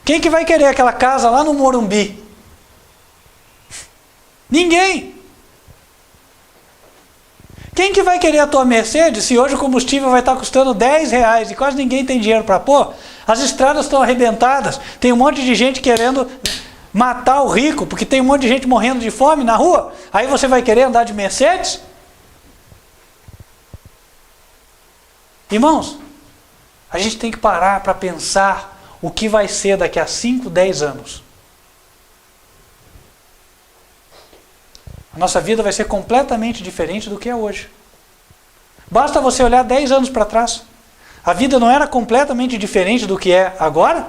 Quem que vai querer aquela casa lá no Morumbi? Ninguém. Quem que vai querer a tua Mercedes se hoje o combustível vai estar custando R$10 e quase ninguém tem dinheiro para pôr? As estradas estão arrebentadas, tem um monte de gente querendo matar o rico, porque tem um monte de gente morrendo de fome na rua. Aí você vai querer andar de Mercedes? Irmãos, a gente tem que parar para pensar o que vai ser daqui a 5, 10 anos. A nossa vida vai ser completamente diferente do que é hoje. Basta você olhar 10 anos para trás. A vida não era completamente diferente do que é agora?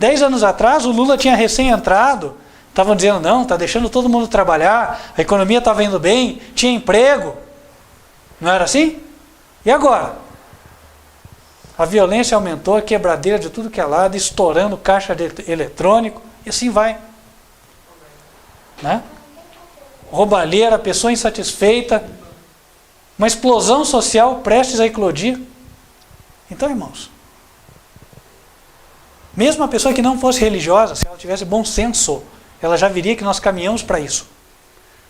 10 anos atrás, o Lula tinha recém-entrado, estavam dizendo, não, está deixando todo mundo trabalhar, a economia estava indo bem, tinha emprego. Não era assim? E agora? A violência aumentou, a quebradeira de tudo que é lado, estourando caixa eletrônico, e assim vai. Né? Roubalheira, pessoa insatisfeita, uma explosão social prestes a eclodir. Então, irmãos, mesmo a pessoa que não fosse religiosa, se ela tivesse bom senso, ela já viria que nós caminhamos para isso.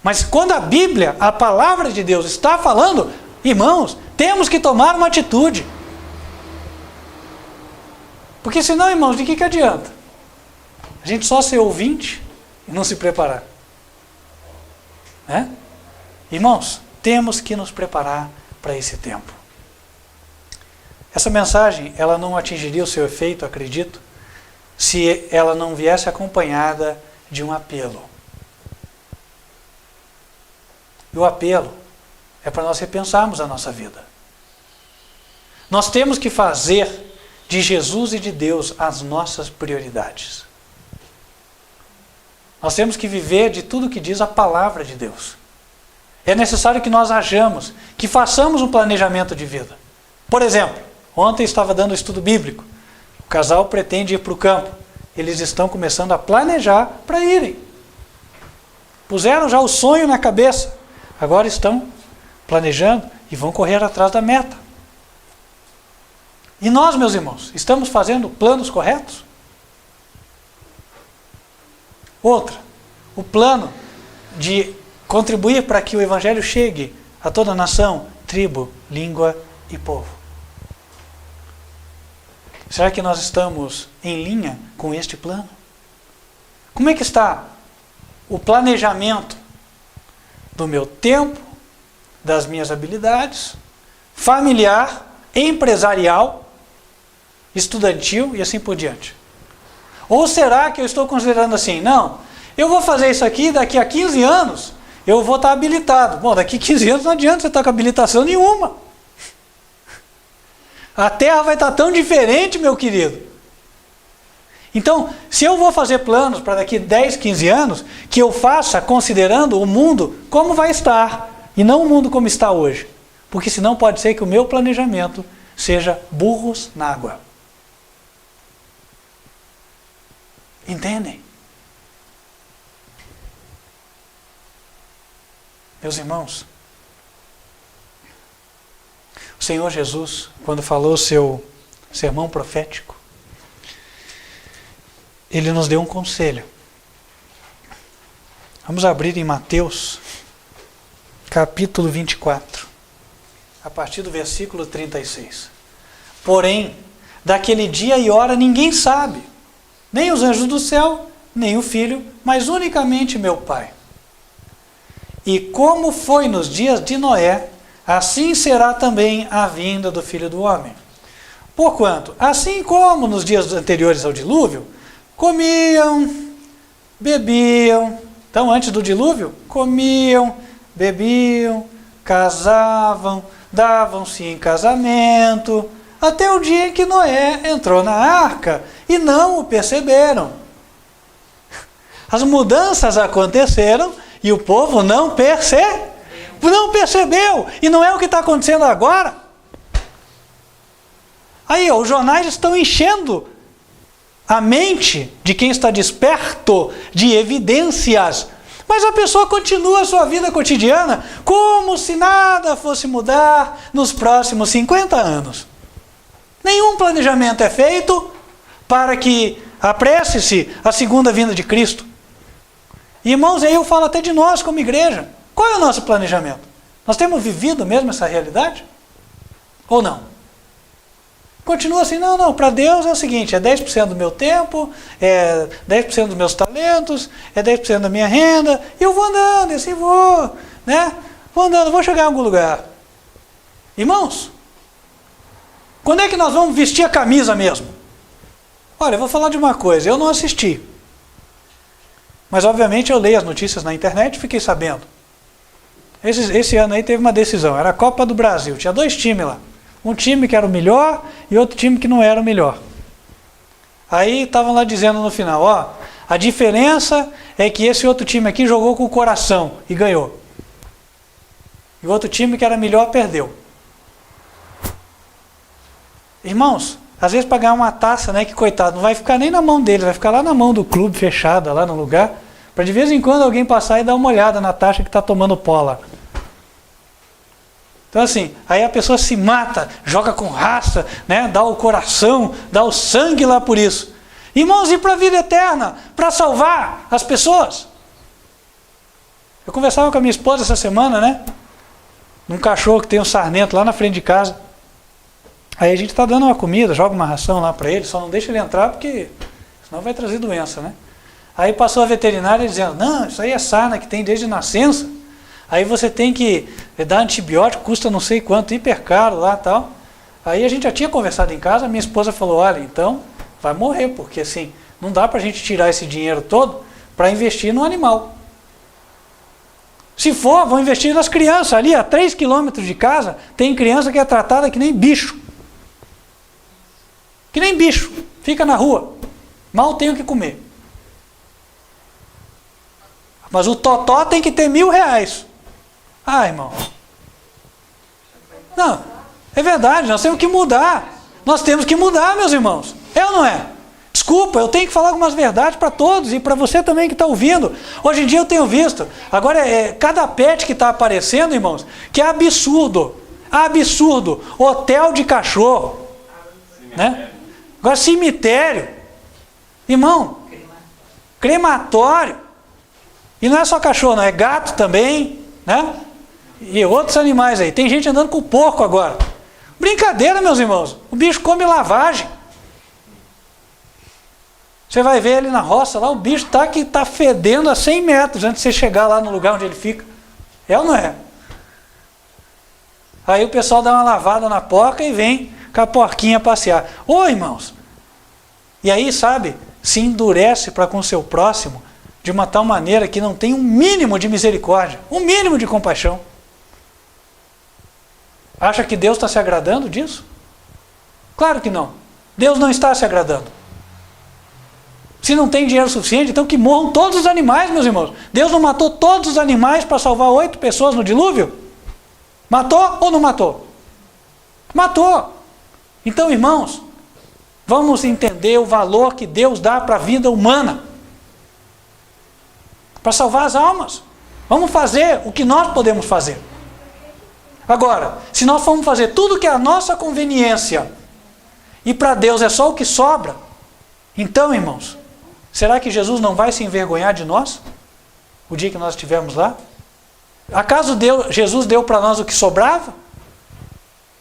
Mas quando a Bíblia, a palavra de Deus, está falando, irmãos, temos que tomar uma atitude. Porque senão, irmãos, de que adianta? A gente só ser ouvinte e não se preparar. Né? Irmãos, temos que nos preparar para esse tempo. Essa mensagem, ela não atingiria o seu efeito, acredito, se ela não viesse acompanhada de um apelo. E o apelo é para nós repensarmos a nossa vida. Nós temos que fazer de Jesus e de Deus as nossas prioridades. Nós temos que viver de tudo que diz a palavra de Deus. É necessário que nós hajamos, que façamos um planejamento de vida. Por exemplo, ontem estava dando estudo bíblico. O casal pretende ir para o campo. Eles estão começando a planejar para irem. Puseram já o sonho na cabeça. Agora estão planejando e vão correr atrás da meta. E nós, meus irmãos, estamos fazendo planos corretos? Outra, o plano de contribuir para que o Evangelho chegue a toda a nação, tribo, língua e povo. Será que nós estamos em linha com este plano? Como é que está o planejamento do meu tempo, das minhas habilidades, familiar, empresarial, estudantil e assim por diante? Ou será que eu estou considerando assim, não, eu vou fazer isso aqui, daqui a 15 anos eu vou estar habilitado. Bom, daqui a 15 anos não adianta você estar com habilitação nenhuma. A Terra vai estar tão diferente, meu querido. Então, se eu vou fazer planos para daqui 10, 15 anos, que eu faça considerando o mundo como vai estar, e não o mundo como está hoje. Porque senão pode ser que o meu planejamento seja burros na água. Entendem? Meus irmãos, o Senhor Jesus, quando falou o seu sermão profético, Ele nos deu um conselho. Vamos abrir em Mateus, capítulo 24, a partir do versículo 36. Porém, daquele dia e hora ninguém sabe, nem os anjos do céu, nem o Filho, mas unicamente meu Pai. E como foi nos dias de Noé, assim será também a vinda do Filho do Homem. Porquanto, assim como nos dias anteriores ao dilúvio, comiam, bebiam. Então, antes do dilúvio, comiam, bebiam, casavam, davam-se em casamento, até o dia em que Noé entrou na arca e não o perceberam. As mudanças aconteceram e o povo não percebeu. E não é o que está acontecendo agora. Aí, os jornais estão enchendo a mente de quem está desperto de evidências. Mas a pessoa continua a sua vida cotidiana como se nada fosse mudar nos próximos 50 anos. Nenhum planejamento é feito para que apresse-se a segunda vinda de Cristo. Irmãos, aí eu falo até de nós como igreja. Qual é o nosso planejamento? Nós temos vivido mesmo essa realidade? Ou não? Continua assim, não, para Deus é o seguinte, é 10% do meu tempo, é 10% dos meus talentos, é 10% da minha renda, e eu vou andando, e assim vou, né? Vou andando, vou chegar em algum lugar. Irmãos, quando é que nós vamos vestir a camisa mesmo? Olha, eu vou falar de uma coisa, eu não assisti. Mas obviamente eu leio as notícias na internet e fiquei sabendo. Esse ano aí teve uma decisão, era a Copa do Brasil, tinha 2 times lá. Um time que era o melhor e outro time que não era o melhor. Aí estavam lá dizendo no final, ó, a diferença é que esse outro time aqui jogou com o coração e ganhou. E o outro time que era melhor perdeu. Irmãos, às vezes para ganhar uma taça, né, que coitado, não vai ficar nem na mão deles, vai ficar lá na mão do clube, fechada lá no lugar, para de vez em quando alguém passar e dar uma olhada na taça que está tomando pó lá. Então assim, aí a pessoa se mata, joga com raça, né, dá o coração, dá o sangue lá por isso. Irmãos, e para a vida eterna, para salvar as pessoas? Eu conversava com a minha esposa essa semana, né, num cachorro que tem um sarnento lá na frente de casa. Aí a gente está dando uma comida, joga uma ração lá para ele, só não deixa ele entrar porque senão vai trazer doença, né? Aí passou a veterinária dizendo, não, isso aí é sarna que tem desde nascença. Aí você tem que dar antibiótico, custa não sei quanto, hiper caro lá e tal. Aí a gente já tinha conversado em casa, minha esposa falou, olha, então vai morrer, porque assim, não dá para a gente tirar esse dinheiro todo para investir no animal. Se for, vão investir nas crianças. Ali a 3 quilômetros de casa, tem criança que é tratada que nem bicho. Que nem bicho, fica na rua, mal tem o que comer. Mas o totó tem que ter R$1.000. Ah, irmão. Não, é verdade, nós temos que mudar. Nós temos que mudar, meus irmãos. É ou não é? Desculpa, eu tenho que falar algumas verdades para todos e para você também que está ouvindo. Hoje em dia eu tenho visto, agora cada pet que está aparecendo, irmãos, que é absurdo. Absurdo. Hotel de cachorro. Né? Agora cemitério. Irmão, crematório. E não é só cachorro, não, é gato também, né? E outros animais aí. Tem gente andando com porco agora. Brincadeira, meus irmãos. O bicho come lavagem. Você vai ver ali na roça, lá o bicho tá fedendo a 100 metros antes de você chegar lá no lugar onde ele fica. É ou não é? Aí o pessoal dá uma lavada na porca e vem com a porquinha passear. Ô, irmãos! E aí, sabe, se endurece para com o seu próximo de uma tal maneira que não tem um mínimo de misericórdia, um mínimo de compaixão. Acha que Deus está se agradando disso? Claro que não. Deus não está se agradando. Se não tem dinheiro suficiente, então que morram todos os animais, meus irmãos. Deus não matou todos os animais para salvar 8 pessoas no dilúvio? Matou ou não matou? Matou. Então, irmãos, vamos entender o valor que Deus dá para a vida humana. Para salvar as almas. Vamos fazer o que nós podemos fazer. Agora, se nós formos fazer tudo que é a nossa conveniência e para Deus é só o que sobra, então, irmãos, será que Jesus não vai se envergonhar de nós? O dia que nós estivermos lá? Acaso Jesus deu para nós o que sobrava?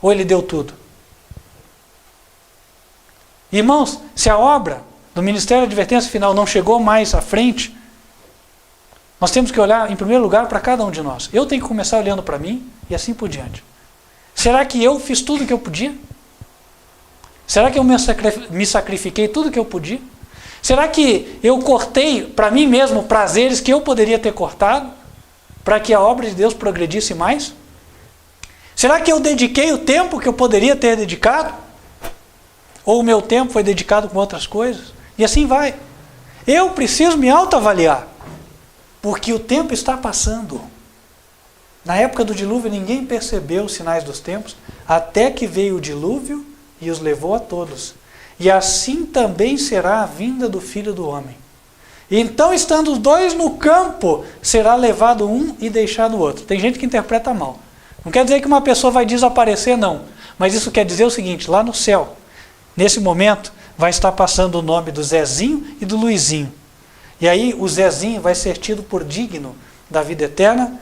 Ou Ele deu tudo? Irmãos, se a obra do Ministério de Advertência Final não chegou mais à frente, nós temos que olhar em primeiro lugar para cada um de nós. Eu tenho que começar olhando para mim e assim por diante. Será que eu fiz tudo o que eu podia? Será que eu me sacrifiquei tudo o que eu podia? Será que eu cortei para mim mesmo prazeres que eu poderia ter cortado para que a obra de Deus progredisse mais? Será que eu dediquei o tempo que eu poderia ter dedicado? Ou o meu tempo foi dedicado com outras coisas? E assim vai. Eu preciso me autoavaliar, porque o tempo está passando. Na época do dilúvio ninguém percebeu os sinais dos tempos, até que veio o dilúvio e os levou a todos. E assim também será a vinda do Filho do Homem. E então, estando os dois no campo, será levado um e deixado o outro. Tem gente que interpreta mal. Não quer dizer que uma pessoa vai desaparecer, não. Mas isso quer dizer o seguinte, lá no céu, nesse momento, vai estar passando o nome do Zezinho e do Luizinho. E aí o Zezinho vai ser tido por digno da vida eterna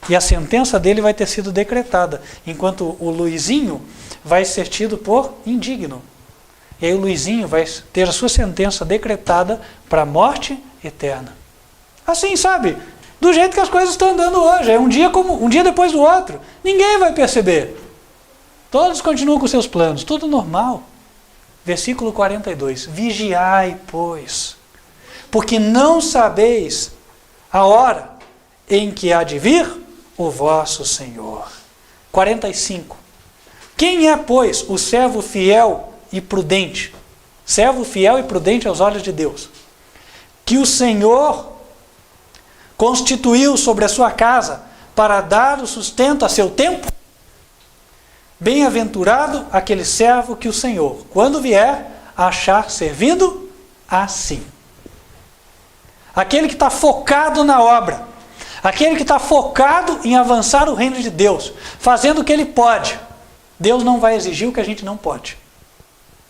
e a sentença dele vai ter sido decretada, enquanto o Luizinho vai ser tido por indigno. E aí o Luizinho vai ter a sua sentença decretada para a morte eterna. Assim, sabe? Do jeito que as coisas estão andando hoje. É um dia depois do outro. Ninguém vai perceber. Todos continuam com seus planos. Tudo normal. Versículo 42. Vigiai, pois, porque não sabeis a hora em que há de vir o vosso Senhor. 45. Quem é, pois, o servo fiel e prudente? Servo fiel e prudente aos olhos de Deus, que o Senhor constituiu sobre a sua casa para dar o sustento a seu tempo? Bem-aventurado aquele servo que o Senhor, quando vier, achar servindo assim. Aquele que está focado na obra, aquele que está focado em avançar o reino de Deus, fazendo o que ele pode. Deus não vai exigir o que a gente não pode.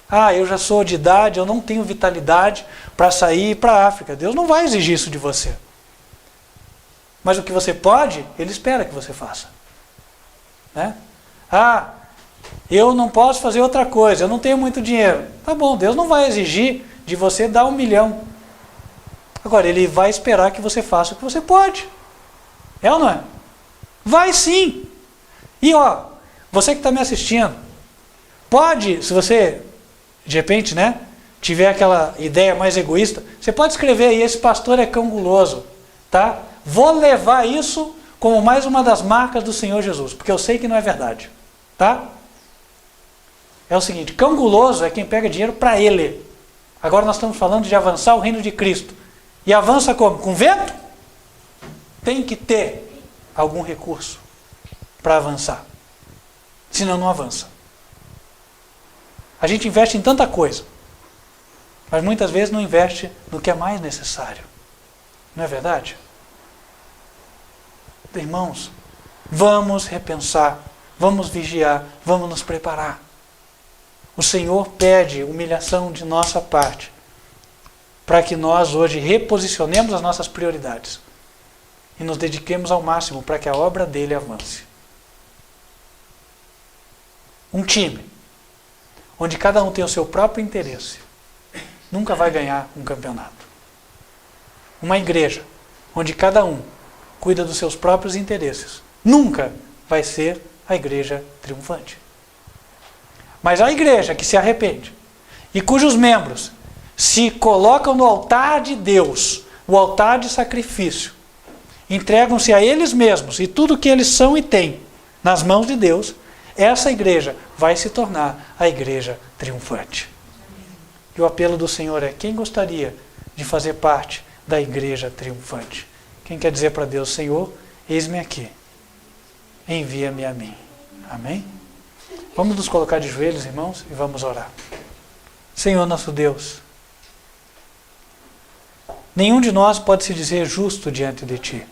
Ah, eu já sou de idade, eu não tenho vitalidade para sair para a África. Deus não vai exigir isso de você. Mas o que você pode, Ele espera que você faça. Né? Ah, eu não posso fazer outra coisa, eu não tenho muito dinheiro. Tá bom, Deus não vai exigir de você dar 1 milhão. Agora, Ele vai esperar que você faça o que você pode. É ou não é? Vai sim. E ó, você que está me assistindo, pode, se você, de repente, né, tiver aquela ideia mais egoísta, você pode escrever aí, esse pastor é cão guloso, tá? Vou levar isso como mais uma das marcas do Senhor Jesus, porque eu sei que não é verdade, tá? É o seguinte, cão guloso é quem pega dinheiro para ele. Agora nós estamos falando de avançar o reino de Cristo. E avança como? Com vento? Tem que ter algum recurso para avançar. Senão não avança. A gente investe em tanta coisa, mas muitas vezes não investe no que é mais necessário. Não é verdade? Irmãos, vamos repensar, vamos vigiar, vamos nos preparar. O Senhor pede humilhação de nossa parte, para que nós hoje reposicionemos as nossas prioridades e nos dediquemos ao máximo para que a obra dele avance. Um time, onde cada um tem o seu próprio interesse, nunca vai ganhar um campeonato. Uma igreja, onde cada um cuida dos seus próprios interesses, nunca vai ser a igreja triunfante. Mas a igreja que se arrepende e cujos membros se colocam no altar de Deus, o altar de sacrifício, entregam-se a eles mesmos e tudo que eles são e têm nas mãos de Deus, essa igreja vai se tornar a igreja triunfante. E o apelo do Senhor é: quem gostaria de fazer parte da igreja triunfante? Quem quer dizer para Deus: Senhor, eis-me aqui, envia-me a mim. Amém? Vamos nos colocar de joelhos, irmãos, e vamos orar. Senhor nosso Deus, nenhum de nós pode se dizer justo diante de Ti.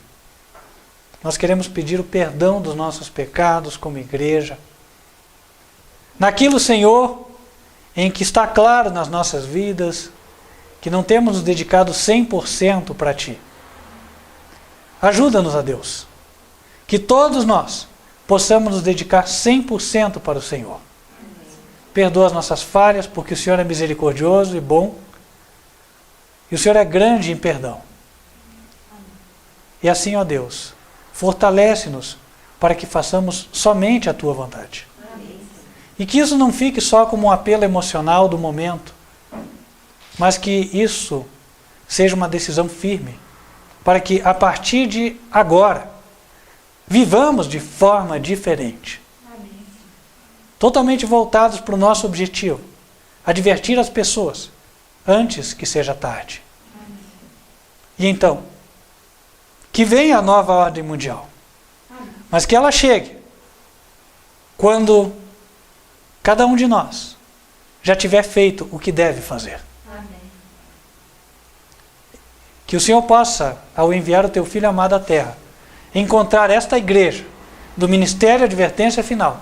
Nós queremos pedir o perdão dos nossos pecados como igreja. Naquilo, Senhor, em que está claro nas nossas vidas que não temos nos dedicado 100% para Ti. Ajuda-nos, a Deus, que todos nós possamos nos dedicar 100% para o Senhor. Perdoa as nossas falhas, porque o Senhor é misericordioso e bom, e o Senhor é grande em perdão. E assim, ó Deus, fortalece-nos para que façamos somente a Tua vontade. E que isso não fique só como um apelo emocional do momento, mas que isso seja uma decisão firme, para que a partir de agora, vivamos de forma diferente. Totalmente voltados para o nosso objetivo, advertir as pessoas antes que seja tarde. E então, que venha a nova ordem mundial, mas que ela chegue quando cada um de nós já tiver feito o que deve fazer. Que o Senhor possa, ao enviar o Teu Filho amado à terra, encontrar esta igreja do Ministério de Advertência Final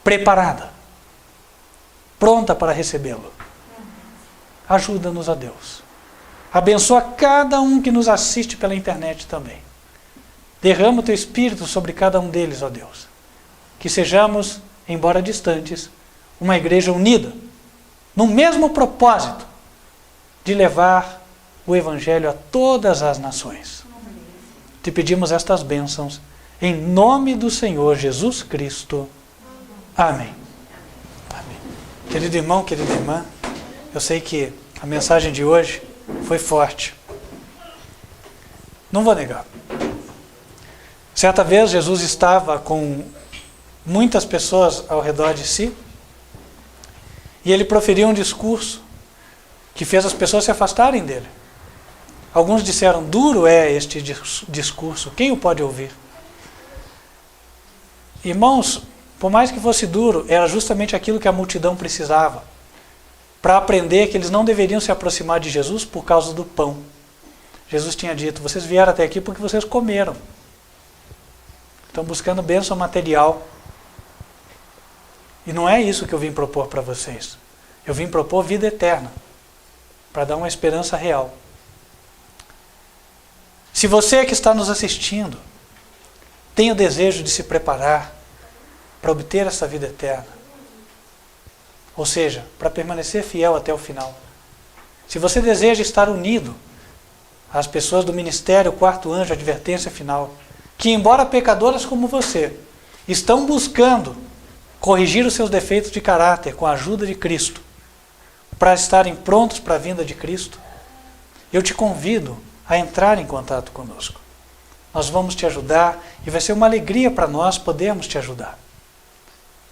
preparada, pronta para recebê-lo. Ajuda-nos, a Deus. Abençoa cada um que nos assiste pela internet também. Derrama o Teu Espírito sobre cada um deles, ó Deus. Que sejamos, embora distantes, uma igreja unida, no mesmo propósito de levar o Evangelho a todas as nações. Te pedimos estas bênçãos em nome do Senhor Jesus Cristo. Amém. Amém. Querido irmão, querida irmã, eu sei que a mensagem de hoje foi forte. Não vou negar. Certa vez Jesus estava com muitas pessoas ao redor de si e ele proferiu um discurso que fez as pessoas se afastarem dele. Alguns disseram: duro é este discurso, quem o pode ouvir? Irmãos, por mais que fosse duro, era justamente aquilo que a multidão precisava para aprender que eles não deveriam se aproximar de Jesus por causa do pão. Jesus tinha dito: vocês vieram até aqui porque vocês comeram. Estão buscando bênção material. E não é isso que eu vim propor para vocês. Eu vim propor vida eterna, para dar uma esperança real. Se você que está nos assistindo tem o desejo de se preparar para obter essa vida eterna, ou seja, para permanecer fiel até o final, se você deseja estar unido às pessoas do Ministério Quarto Anjo, Advertência Final, que, embora pecadoras como você, estão buscando corrigir os seus defeitos de caráter com a ajuda de Cristo, para estarem prontos para a vinda de Cristo, eu te convido a entrar em contato conosco. Nós vamos te ajudar e vai ser uma alegria para nós podermos te ajudar.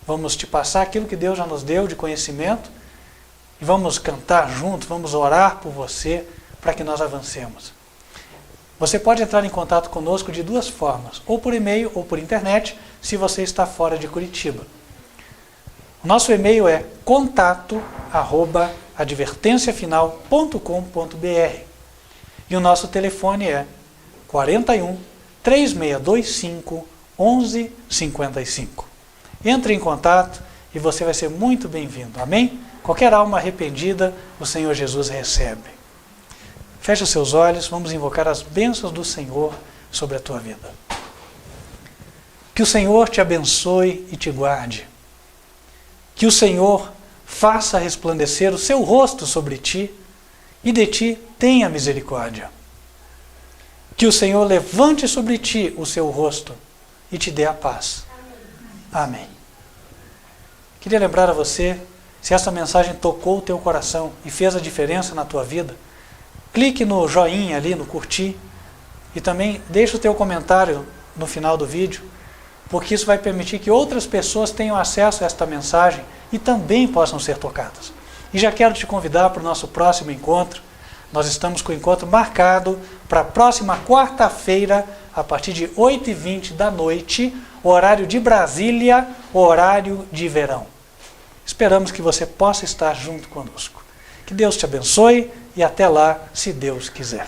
Vamos te passar aquilo que Deus já nos deu de conhecimento e vamos cantar juntos, vamos orar por você para que nós avancemos. Você pode entrar em contato conosco de duas formas, ou por e-mail ou por internet, se você está fora de Curitiba. O nosso e-mail é contato@advertenciafinal.com.br e o nosso telefone é 41 3625 1155. Entre em contato e você vai ser muito bem-vindo. Amém? Qualquer alma arrependida, o Senhor Jesus recebe. Feche os seus olhos, vamos invocar as bênçãos do Senhor sobre a tua vida. Que o Senhor te abençoe e te guarde. Que o Senhor faça resplandecer o seu rosto sobre ti e de ti tenha misericórdia. Que o Senhor levante sobre ti o seu rosto e te dê a paz. Amém. Queria lembrar a você, se essa mensagem tocou o teu coração e fez a diferença na tua vida, clique no joinha ali, no curtir, e também deixe o teu comentário no final do vídeo, porque isso vai permitir que outras pessoas tenham acesso a esta mensagem e também possam ser tocadas. E já quero te convidar para o nosso próximo encontro. Nós estamos com o encontro marcado para a próxima quarta-feira, a partir de 8h20 da noite, horário de Brasília, horário de verão. Esperamos que você possa estar junto conosco. Que Deus te abençoe e até lá, se Deus quiser.